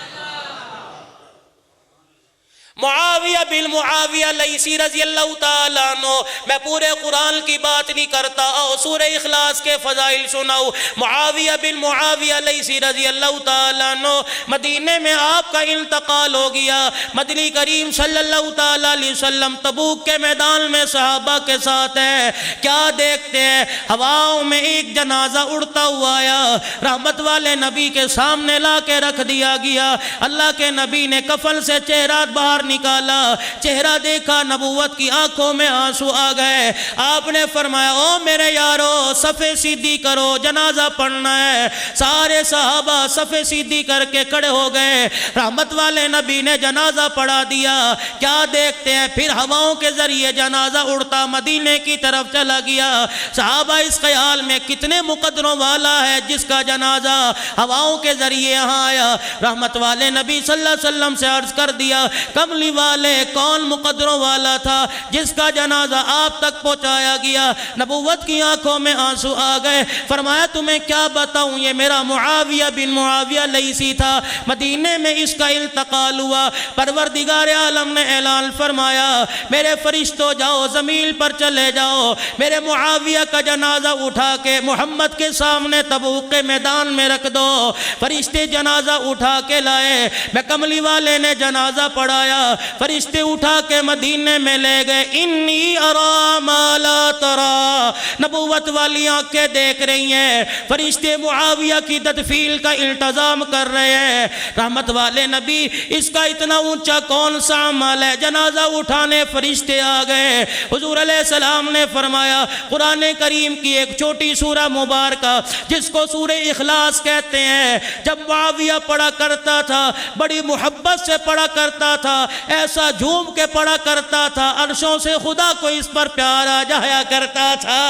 معاویہ بن معاویہ لیثی رضی اللہ تعالیٰ عنہ، میں پورے قرآن کی بات نہیں کرتا، اور سورہ اخلاص کے فضائل سناؤ۔ معاویہ بن معاویہ لیثی رضی اللہ تعالیٰ عنہ، مدینے میں آپ کا انتقال ہو گیا۔ مدنی کریم صلی اللہ تعالیٰ علیہ وسلم تبوک کے میدان میں صحابہ کے ساتھ ہے، کیا دیکھتے ہیں؟ ہواؤں میں ایک جنازہ اڑتا ہوا آیا، رحمت والے نبی کے سامنے لا کے رکھ دیا گیا۔ اللہ کے نبی نے کفن سے چہرہ باہر نکالا، چہرہ دیکھا، نبوت کی آنکھوں میں آنسو آ گئے۔ آپ نے فرمایا، او میرے یارو صفے سیدھی کرو، جنازہ پڑھنا ہے۔ سارے صحابہ صفے سیدھی کر کے کھڑے ہو گئے، رحمت والے نبی نے جنازہ پڑھا دیا۔ کیا دیکھتے ہیں؟ پھر ہواؤں کے ذریعے جنازہ اڑتا مدینے کی طرف چلا گیا۔ صحابہ اس خیال میں کتنے مقدروں والا ہے جس کا جنازہ ہواؤں کے ذریعے یہاں آیا۔ رحمت والے نبی صلی اللہ علیہ وسلم سے عرض کر دیا، کملی والے کون مقدروں والا تھا جس کا جنازہ آپ تک پہنچایا گیا؟ نبوت کی آنکھوں میں آنسو آ گئے۔ فرمایا تمہیں کیا بتاؤں، یہ میرا معاویہ بن معاویہ لیثی تھا، مدینے میں اس کا انتقال ہوا۔ پروردگار عالم نے اعلان فرمایا، میرے فرشتوں جاؤ زمین پر چلے جاؤ، میرے معاویہ کا جنازہ اٹھا کے محمد کے سامنے تبوک کے میدان میں رکھ دو۔ فرشتے جنازہ اٹھا کے لائے، میں کملی والے نے جنازہ پڑھایا، فرشتے اٹھا کے مدینے میں لے گئے۔ انی ارا ما لا ترا، نبوت والی آنکھیں دیکھ رہی ہیں، فرشتے معاویہ کی تدفین کا التزام کر رہے ہیں۔ رحمت والے نبی، اس کا اتنا اونچا کون سا عمل ہے؟ جنازہ اٹھانے فرشتے آ گئے۔ حضور علیہ السلام نے فرمایا، قرآن کریم کی ایک چھوٹی سورہ مبارکہ جس کو سورہ اخلاص کہتے ہیں، جب معاویہ پڑھا کرتا تھا بڑی محبت سے پڑھا کرتا تھا، ایسا جھوم کے پڑھا کرتا تھا، عرشوں سے خدا کو اس پر پیار آ جایا کرتا تھا۔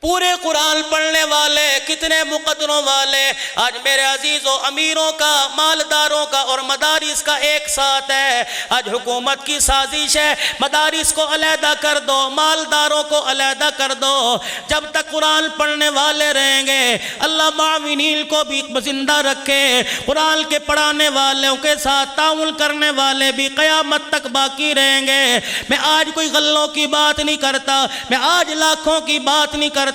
پورے قرآن پڑھنے والے کتنے مقدروں والے، آج میرے عزیزوں امیروں کا، مالداروں کا اور مدارس کا ایک ساتھ ہے۔ آج حکومت کی سازش ہے، مدارس کو علیحدہ کر دو، مالداروں کو علیحدہ کر دو۔ جب تک قرآن پڑھنے والے رہیں گے، اللہ معاونین کو بھی زندہ رکھے، قرآن کے پڑھانے والوں کے ساتھ تعاون کرنے والے بھی قیامت تک باقی رہیں گے۔ میں آج کوئی غلوں کی بات نہیں کرتا، میں آج لاکھوں کی بات نہیں کرتا،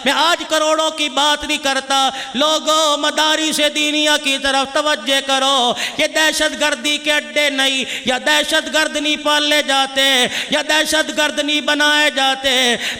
میں آج کروڑوں کی بات نہیں کرتا۔ لوگوں مدارس دینیہ کی طرف توجہ کرو، یہ دہشت گردی کے اڈے نہیں، یا دہشت گرد نہیں پالے جاتے، یا دہشت گرد نہیں بنائے جاتے،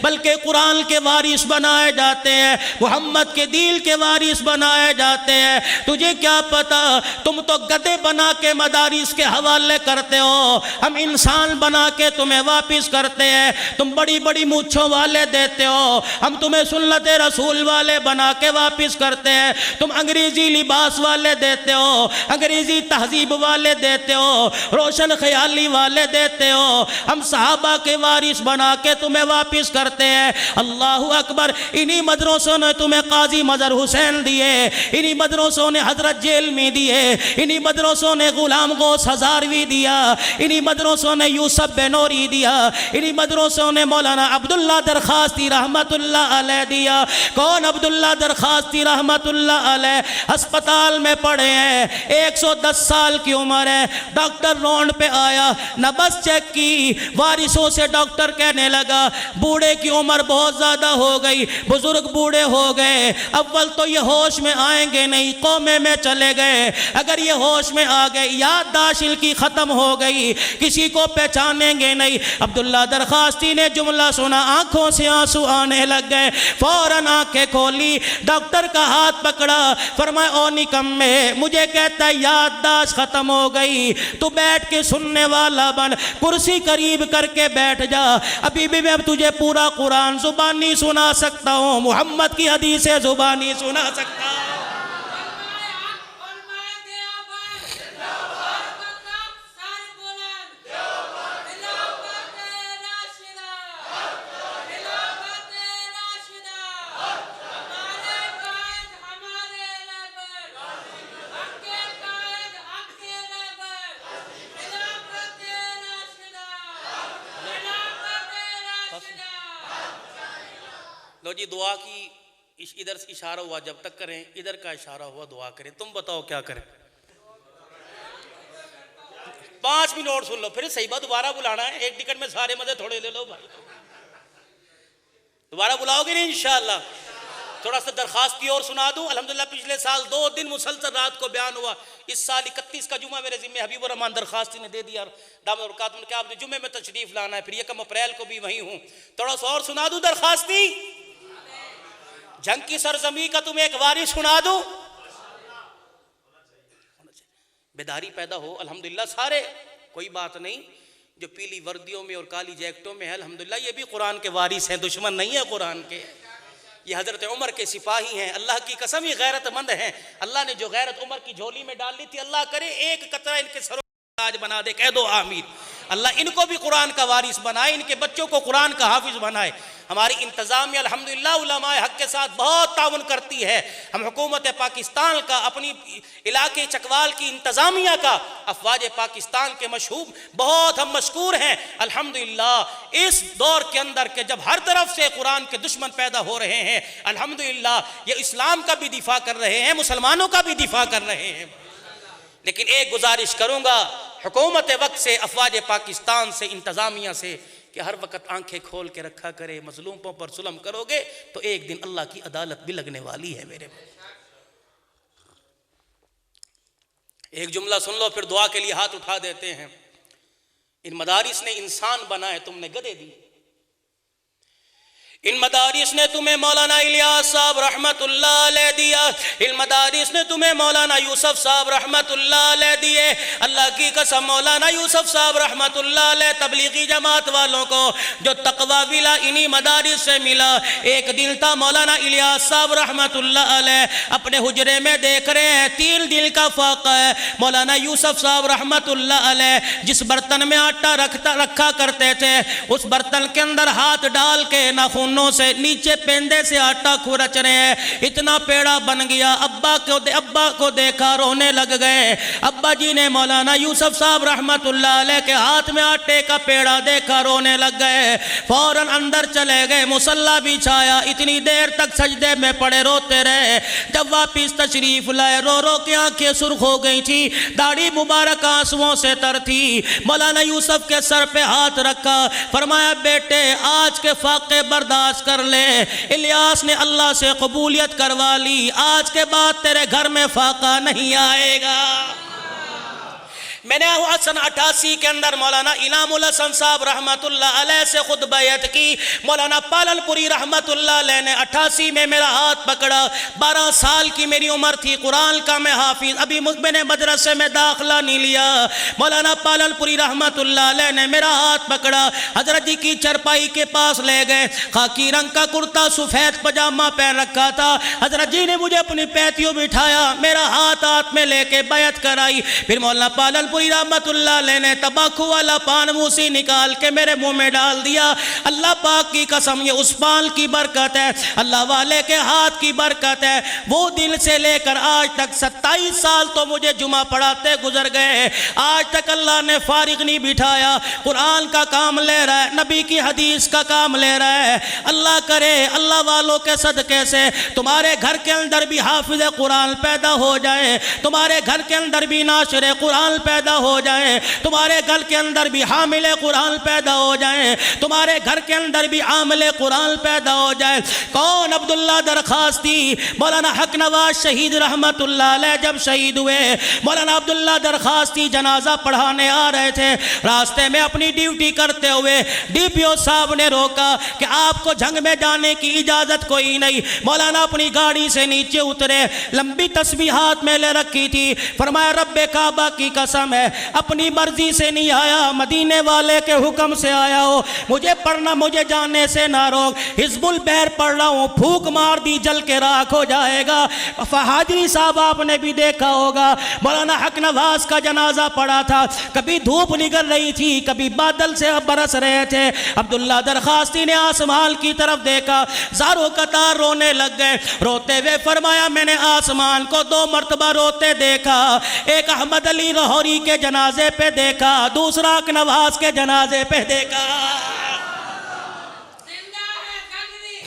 بلکہ قرآن کے وارث بنائے جاتے ہیں، محمد کے دین کے وارث بنائے جاتے ہیں۔ تجھے کیا پتا، تم تو گدے بنا کے مدارس کے حوالے کرتے ہو، ہم انسان بنا کے تمہیں واپس کرتے ہیں۔ تم بڑی بڑی مونچھوں والے دیتے ہو، ہم تمہیں سنت رسول والے بنا کے واپس کرتے ہیں۔ تم انگریزی لباس والے دیتے ہو، انگریزی تہذیب والے دیتے ہو، روشن خیالی والے دیتے ہو، ہم صحابہ کے وارث بنا کے تمہیں واپس کرتے ہیں۔ اللہ اکبر، انہی مدرسوں نے تمہیں قاضی مظہر حسین دیے، انہی مدرسوں نے حضرت جیلمی دیے، انہی مدرسوں نے غلام غوث ہزاروی دیا، انہی مدرسوں نے یوسف بنوری دیا، انہی مدرسوں نے مولانا عبداللہ درخواستی رحمت اللہ علیہ دیا۔ کون عبداللہ درخواستی رحمت اللہ علیہ؟ ہسپتال میں پڑے ہیں، 110 سال کی عمر ہے، ڈاکٹر رونڈ پہ آیا، نبض چیک کی، وارثوں سے ڈاکٹر کہنے لگا بوڑھے کی عمر بہت زیادہ ہو گئی، بزرگ بوڑھے ہو گئے، اول تو یہ ہوش میں آئیں گے نہیں، قومے میں چلے گئے، اگر یہ ہوش میں آ گئے یادداشت ان کی ختم ہو گئی، کسی کو پہچانیں گے نہیں۔ عبداللہ درخواستی نے جملہ سنا، آنکھوں سے آنسو آنے لگ گئے، فوراً آنکھیں کھولی، ڈاکٹر کا ہاتھ پکڑا، فرمایا او نکمے، مجھے کہتا ہے یادداشت ختم ہو گئی، تو بیٹھ کے سننے والا بن، کرسی قریب کر کے بیٹھ جا، ابھی بھی میں تجھے پورا قرآن زبانی سنا سکتا ہوں، محمد کی حدیثیں زبانی سنا سکتا ہوں۔ لو جی دعا کی ادھر سے اشارہ ہوا جب تک کریں، ادھر کا اشارہ ہوا دعا کریں. تم بتاؤ کیا کریں؟ 5 منٹ اور سن لو پھر صحیح بات. دوبارہ بلانا ہے، ایک ٹکٹ میں سارے مزے تھوڑے لے لو بھائی. دوبارہ بلاؤ گے نہیں انشاءاللہ؟ تھوڑا سا درخواست کی اور سنا دوں. الحمدللہ پچھلے سال 2 دن مسلسل رات کو بیان ہوا. اس سال 31 کا جمعہ میرے ذمہ حبیب الرحمن درخواستی نے دے دیا دامت برکاتہ کہ آپ نے جمعے میں تشریف لانا ہے، پھر 1 اپریل کو بھی وہیں ہوں. تھوڑا سا اور سنا دوں درخواستی. جنگ کی سرزمین کا تمہیں ایک واری سنا دوں. بیداری پیدا ہو. الحمدللہ سارے کوئی بات نہیں جو پیلی وردیوں میں اور کالی جیکٹوں میں ہے، الحمدللہ یہ بھی قرآن کے وارث ہیں، دشمن نہیں ہے قرآن کے. یہ حضرت عمر کے سپاہی ہیں. اللہ کی قسم یہ غیرت مند ہیں. اللہ نے جو غیرت عمر کی جھولی میں ڈال لی تھی، اللہ کرے ایک قطرہ ان کے سروں تاج بنا دے. کہہ دو آمین. اللہ ان کو بھی قرآن کا وارث بنائے، ان کے بچوں کو قرآن کا حافظ بنائے. ہماری انتظامیہ الحمدللہ علماء حق کے ساتھ بہت تعاون کرتی ہے. ہم حکومت پاکستان کا، اپنی علاقے چکوال کی انتظامیہ کا، افواج پاکستان کے مشہور بہت ہم مشکور ہیں الحمدللہ. اس دور کے اندر کہ جب ہر طرف سے قرآن کے دشمن پیدا ہو رہے ہیں، الحمدللہ یہ اسلام کا بھی دفاع کر رہے ہیں، مسلمانوں کا بھی دفاع کر رہے ہیں. لیکن ایک گزارش کروں گا حکومت وقت سے، افواج پاکستان سے، انتظامیہ سے، کہ ہر وقت آنکھیں کھول کے رکھا کرے. مظلوموں پر ظلم کرو گے تو ایک دن اللہ کی عدالت بھی لگنے والی ہے میرے. ایک جملہ سن لو پھر دعا کے لیے ہاتھ اٹھا دیتے ہیں. ان مدارس نے انسان بنائے، تم نے گدھے دی. ان مدارس نے تمہیں مولانا الیاس صاحب رحمت اللہ علیہ دیا. ان مدارس نے تمہیں مولانا یوسف صاحب رحمت اللہ علیہ دیے. اللہ کی قسم مولانا یوسف صاحب رحمت اللہ علیہ تبلیغی جماعت والوں کو جو تقوی ملا انہی مدارس سے ملا. ایک دن تھا مولانا الیاس صاحب رحمت اللہ علیہ اپنے حجرے میں دیکھ رہے ہیں 3 دن کا فاقہ ہے. مولانا یوسف صاحب رحمت اللہ علیہ جس برتن میں آٹا رکھا کرتے تھے، اس برتن کے اندر ہاتھ ڈال کے ناخن سے نیچے پیندے سے آٹا کھرچ رہے ہیں. اتنا پیڑا بن گیا. ابا کو دیکھا رونے لگ گئے. ابا جی نے مولانا یوسف صاحب رحمت اللہ علیہ کے ہاتھ میں آٹے کا پیڑا دیکھا رونے لگ گئے. فوراً اندر چلے گئے، مصلی بچھایا. اتنی دیر تک سجدے میں پڑے روتے رہے. جب واپس تشریف لائے رو رو کے آنکھیں سرخ ہو گئی تھی، داڑھی مبارک آنسوؤں سے تر تھی. مولانا یوسف کے سر پہ ہاتھ رکھا، فرمایا بیٹے آج کے فاقے برداشت کر لے. الیاس نے اللہ سے قبولیت کروا لی، آج کے بعد تیرے گھر میں فاقہ نہیں آئے گا. میں نے سن 88 کے اندر مولانا انعام الحسن صاحب رحمت اللہ علیہ سے خود بیعت کی. مولانا پالن پوری رحمت اللہ علیہ نے 88 میں میرا ہاتھ پکڑا. 12 سال کی میری عمر تھی، قرآن کا میں حافظ، ابھی میں نے مدرسے میں داخلہ نہیں لیا. مولانا پالن پوری رحمت اللہ علیہ نے میرا ہاتھ پکڑا، حضرت جی کی چرپائی کے پاس لے گئے. خاکی رنگ کا کرتا سفید پجامہ پہن رکھا تھا. حضرت جی نے مجھے اپنی پیتیوں بٹھایا، میرا ہاتھ میں لے کے بیعت کرائی. پھر مولانا پالن پوری رحمت اللہ علیہ نے تمباکو والا پان موسی نکال کے میرے منہ میں ڈال دیا. اللہ پاک کی قسم یہ اس پان کی برکت ہے، اللہ والے کے ہاتھ کی برکت ہے. وہ دن سے لے کر آج تک 27 سال تو مجھے جمعہ پڑھاتے گزر گئے، آج تک اللہ نے فارغ نہیں بٹھایا. قرآن کا کام لے رہا ہے، نبی کی حدیث کا کام لے رہا ہے. اللہ کرے اللہ والوں کے صدقے سے تمہارے گھر کے اندر بھی حافظ قرآن پیدا ہو جائے، تمہارے گھر کے اندر بھی ناشر قرآن پیدا ہو جائے، تمہارے گھر کے اندر بھی حامل قرآن پیدا ہو جائے، تمہارے گھر کے اندر بھی عامل قرآن پیدا ہو جائے. کون؟ عبداللہ درخواستی. مولانا حق نواز شہید رحمت اللہ علیہ جب شہید ہوئے، مولانا عبداللہ درخواستی جنازہ پڑھانے آ رہے تھے. راستے میں اپنی ڈیوٹی کرتے ہوئے ڈی پی او صاحب نے روکا کہ آپ کو جنگ میں جانے کی اجازت کوئی نہیں. مولانا اپنی گاڑی سے نیچے اترے، لمبی تسبیحات میں لے رکھی تھی. فرمایا رب کعبہ کی قسم ہے اپنی مرضی سے نہیں آیا، مدینے والے کے حکم سے آیا ہو. مجھے پڑھنا، مجھے جانے سے نہ روک. حزب البحر پڑھ رہا ہوں، پھونک مار دی جل کے راکھ ہو جائے گا. حاضری صاحب آپ نے بھی دیکھا ہوگا، مولانا حق نواز کا جنازہ پڑا تھا. کبھی دھوپ نکل رہی تھی، کبھی بادل سے برس رہے تھے. عبداللہ درخواستی نے آسمان کی طرف دیکھا، زاروں قطار رونے لگ گئے. روتے ہوئے فرمایا میں نے آسمان کو 2 مرتبہ روتے دیکھا. ایک احمد علی لاہوری کے جنازے پہ دیکھا، دوسرا حق نواز کے جنازے پہ دیکھا.
زندہ ہے قدری،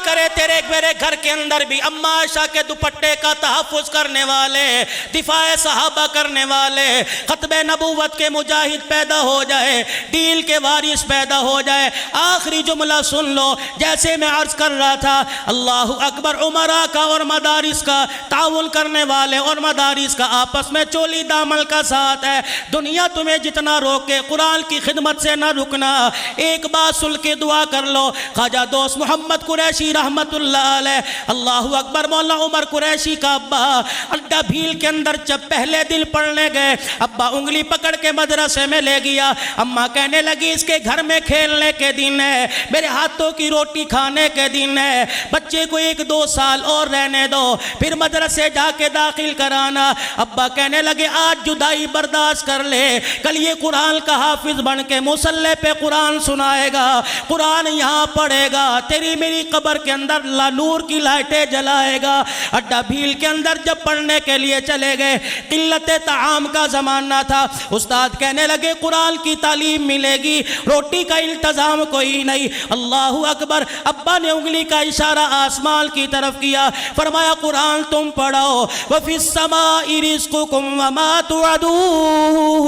کرے تیرے میرے گھر کے اندر بھی اما عائشہ کے دوپٹے کا تحفظ کرنے والے، دفاع صحابہ کرنے والے، ختم نبوت کے مجاہد پیدا ہو جائے، دین کے وارث پیدا ہو جائے۔ آخری جملہ سن لو، جیسے میں عرض کر رہا تھا، اللہ اکبر، عمرہ کا اور مدارس کا تعاون کرنے والے اور مدارس کا آپس میں چولی دامن کا ساتھ ہے۔ دنیا تمہیں جتنا روکے قرآن کی خدمت سے نہ رکنا۔ ایک بات سن کے دعا کر لو، خواجہ دوست محمد قریشی رحمت اللہ علیہ، اللہ اکبر، مولا عمر قریشی کا ابا اڈا بھیل کے اندر جب پہلے دن پڑھنے گئے، ابا انگلی پکڑ کے مدرسے میں لے گیا، اماں کہنے لگی اس کے گھر میں کھیلنے کے دن ہے، میرے ہاتھوں کی روٹی کھانے کے دن ہے، بچے کو 1-2 سال اور رہنے دو، پھر مدرسے جا کے داخل کرانا۔ ابا کہنے لگے آج جدائی برداشت کر لے، کل یہ قرآن کا حافظ بن کے مصلی پہ قرآن سنائے گا، قرآن یہاں پڑھے گا، تیری میری قبر کے اندر نور کی لائٹیں جلائے گا۔ اڈا بھیل کے اندر جب پڑھنے کے لیے چلے گئے، قلت طعام کا زمانہ تھا، استاد کہنے لگے قرآن کی تعلیم ملے گی، روٹی کا انتظام کوئی نہیں۔ اللہ اکبر، ابا نے انگلی کا اشارہ آسمان کی طرف کیا، فرمایا قرآن تم پڑھو، وَفِي السَّمَاءِ رِزْقُكُمْ وَمَا تُوعَدُونَ،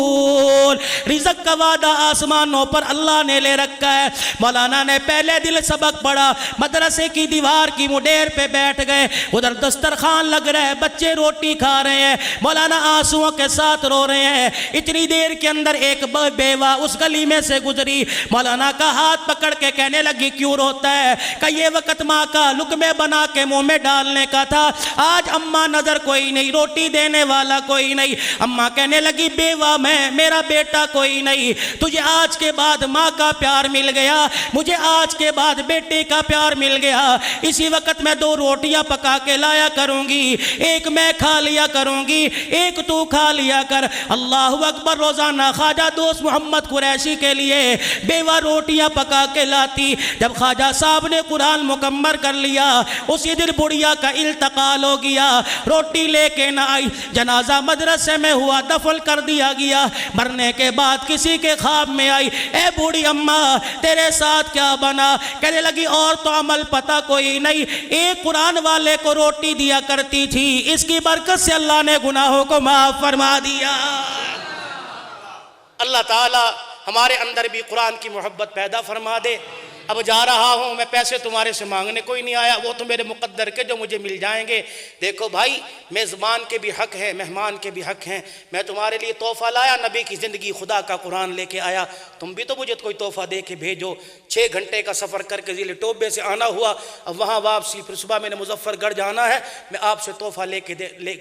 رزق کا وعدہ آسمانوں پر اللہ نے لے رکھا ہے۔ مولانا نے پہلے دن سبق پڑھا، مدرسے کی دیوار کی مڈیر پہ بیٹھ گئے، ادھر دسترخوان لگ رہا ہے، بچے روٹی کھا رہے ہیں، مولانا آنسوؤں کے ساتھ رو رہے ہیں۔ اتنی دیر کے اندر ایک بیوہ اس گلی میں سے گزری، مولانا کا ہاتھ پکڑ کے کہنے لگی کیوں روتا ہے؟ کہ یہ وقت ماں کا لقمے بنا کے منہ میں ڈالنے کا تھا، آج اماں نظر کوئی نہیں، روٹی دینے والا کوئی نہیں۔ اماں کہنے لگی بیوہ میں، میرا بیٹا کوئی نہیں، تجھے آج کے بعد ماں کا پیار مل گیا، مجھے آج کے بعد بیٹے کا پیار مل گیا، اسی وقت میں 2 روٹیاں پکا کے لایا کروں گی، ایک میں کھا لیا کروں گی، ایک تو کھا لیا کر۔ اللہ اکبر، روزانہ خواجہ دوست محمد قریشی کے لیے بیوہ روٹیاں پکا کے لاتی۔ جب خواجہ صاحب نے قرآن مکمل کر لیا، اسی دن بڑھیا کا انتقال ہو گیا، روٹی لے کے نہ آئی، جنازہ مدرسے میں ہوا، دفن کر دیا گیا۔ مرنے کے بعد کسی کے خواب میں آئی، اے بوڑھی اماں تیرے ساتھ کیا بنا؟ کہنے لگی اور تو عمل پتہ کوئی نہیں، ایک قرآن والے کو روٹی دیا کرتی تھی، اس کی برکت سے اللہ نے گناہوں کو معاف فرما دیا۔ اللہ تعالی ہمارے اندر بھی قرآن کی محبت پیدا فرما دے۔ اب جا رہا ہوں، میں پیسے تمہارے سے مانگنے کوئی نہیں آیا، وہ تو میرے مقدر کے جو مجھے مل جائیں گے۔ دیکھو بھائی، میزبان کے بھی حق ہیں، مہمان کے بھی حق ہیں، میں تمہارے لیے تحفہ لایا، نبی کی زندگی، خدا کا قرآن لے کے آیا، تم بھی تو مجھے کوئی تحفہ دے کے بھیجو۔ 6 گھنٹے کا سفر کر کے ضلع ٹوبے سے آنا ہوا، اب وہاں واپسی، پھر صبح میں نے مظفر گڑھ جانا ہے، میں آپ سے تحفہ لے کے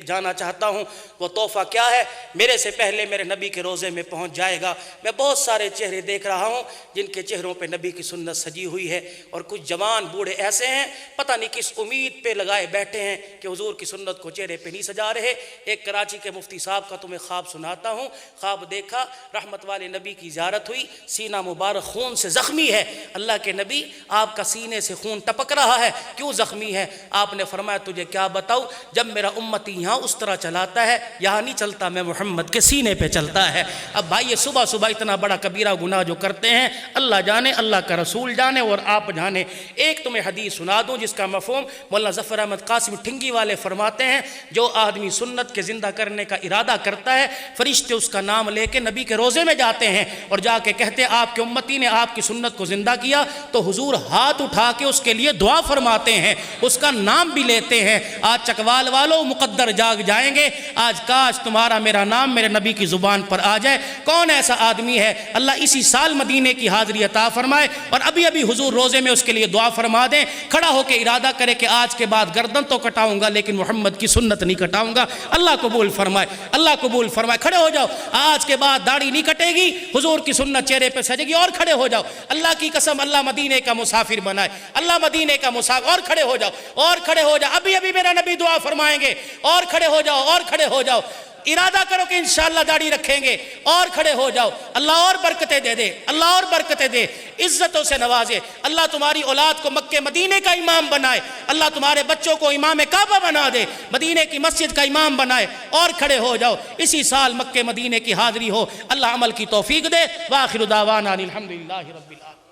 جانا چاہتا ہوں۔ وہ تحفہ کیا ہے؟ میرے سے پہلے میرے نبی کے روزے میں پہنچ جائے گا۔ میں بہت سارے چہرے دیکھ رہا ہوں جن کے چہروں پہ نبی کی سنت سجی ہوئی ہے، اور کچھ جوان بوڑھے ایسے ہیں پتہ نہیں کس امید پہ لگائے بیٹھے ہیں کہ حضور کی سنت کو چہرے پہ نہیں سجا رہے۔ ایک کراچی کے مفتی صاحب کا تمہیں خواب سناتا ہوں۔ خواب دیکھا، رحمت والے نبی کی زیارت ہوئی، سینہ مبارک خون سے زخمی ہے۔ اللہ کے نبی، آپ کا سینے سے خون ٹپک رہا ہے، کیوں زخمی ہے؟ آپ نے فرمایا تجھے کیا بتاؤ، جب میرا امتی یہاں اس طرح چلاتا ہے، یہاں نہیں چلتا، میں محمد کے سینے پہ چلتا ہے۔ اب بھائی یہ صبح صبح اتنا بڑا کبیرہ گناہ جو کرتے ہیں، اللہ جانے، اللہ کا رسول جانے اور آپ جانے۔ ایک تمہیں حدیث سنا دوں جس کا مفہوم مولانا ظفر احمد قاسم ٹھنگی والے فرماتے ہیں، جو آدمی سنت کے زندہ کرنے کا ارادہ کرتا ہے، فرشتے اس کا نام لے کے نبی کے روزے میں جاتے ہیں اور جا کے کہتے ہیں آپ کے امتی نے آپ کی سنت کو زندہ کیا، تو حضور ہاتھ اٹھا کے اس کے لیے دعا فرماتے ہیں، اس کا نام بھی لیتے ہیں۔ آج چکوال والوں مقدر جاگ جائیں گے، آج کاش تمہارا میرا نام میرے نبی کی زبان پر آ جائے۔ کون ایسا آدمی ہے؟ اللہ اسی سال مدینے کی حاضری عطا فرمائے، اور ابھی ابھی حضور روزے میں اس کے لیے دعا فرما دیں، کھڑا ہو کے ارادہ کرے کہ آج کے بعد گردن تو کٹاؤں گا لیکن محمد کی سنت نہیں کٹاؤں گا۔ اللہ قبول فرمائے، اللہ قبول فرمائے۔ کھڑے ہو جاؤ، آج کے بعد داڑھی نہیں کٹے گی، حضور کی سنت چہرے پہ سجے گی، اور کھڑے ہو جاؤ۔ اللہ کی قسم اللہ مدینے کا مسافر بنائے، اللہ مدینے کا مسافر، اور کھڑے ہو جاؤ، اور کھڑے ہو جاؤ، ابھی ابھی میرا نبی دعا فرمائیں گے، اور کھڑے ہو جاؤ، اور کھڑے ہو جاؤ، ارادہ کرو کہ انشاءاللہ داڑھی رکھیں گے، اور کھڑے ہو جاؤ۔ اللہ اور برکتیں دے دے، اللہ اور برکتیں دے، عزتوں سے نوازے، اللہ تمہاری اولاد کو مکہ مدینے کا امام بنائے، اللہ تمہارے بچوں کو امام کعبہ بنا دے، مدینے کی مسجد کا امام بنائے، اور کھڑے ہو جاؤ۔ اسی سال مکہ مدینے کی حاضری ہو، اللہ عمل کی توفیق دے۔ وآخر دعوانا الحمدللہ رب العالمین۔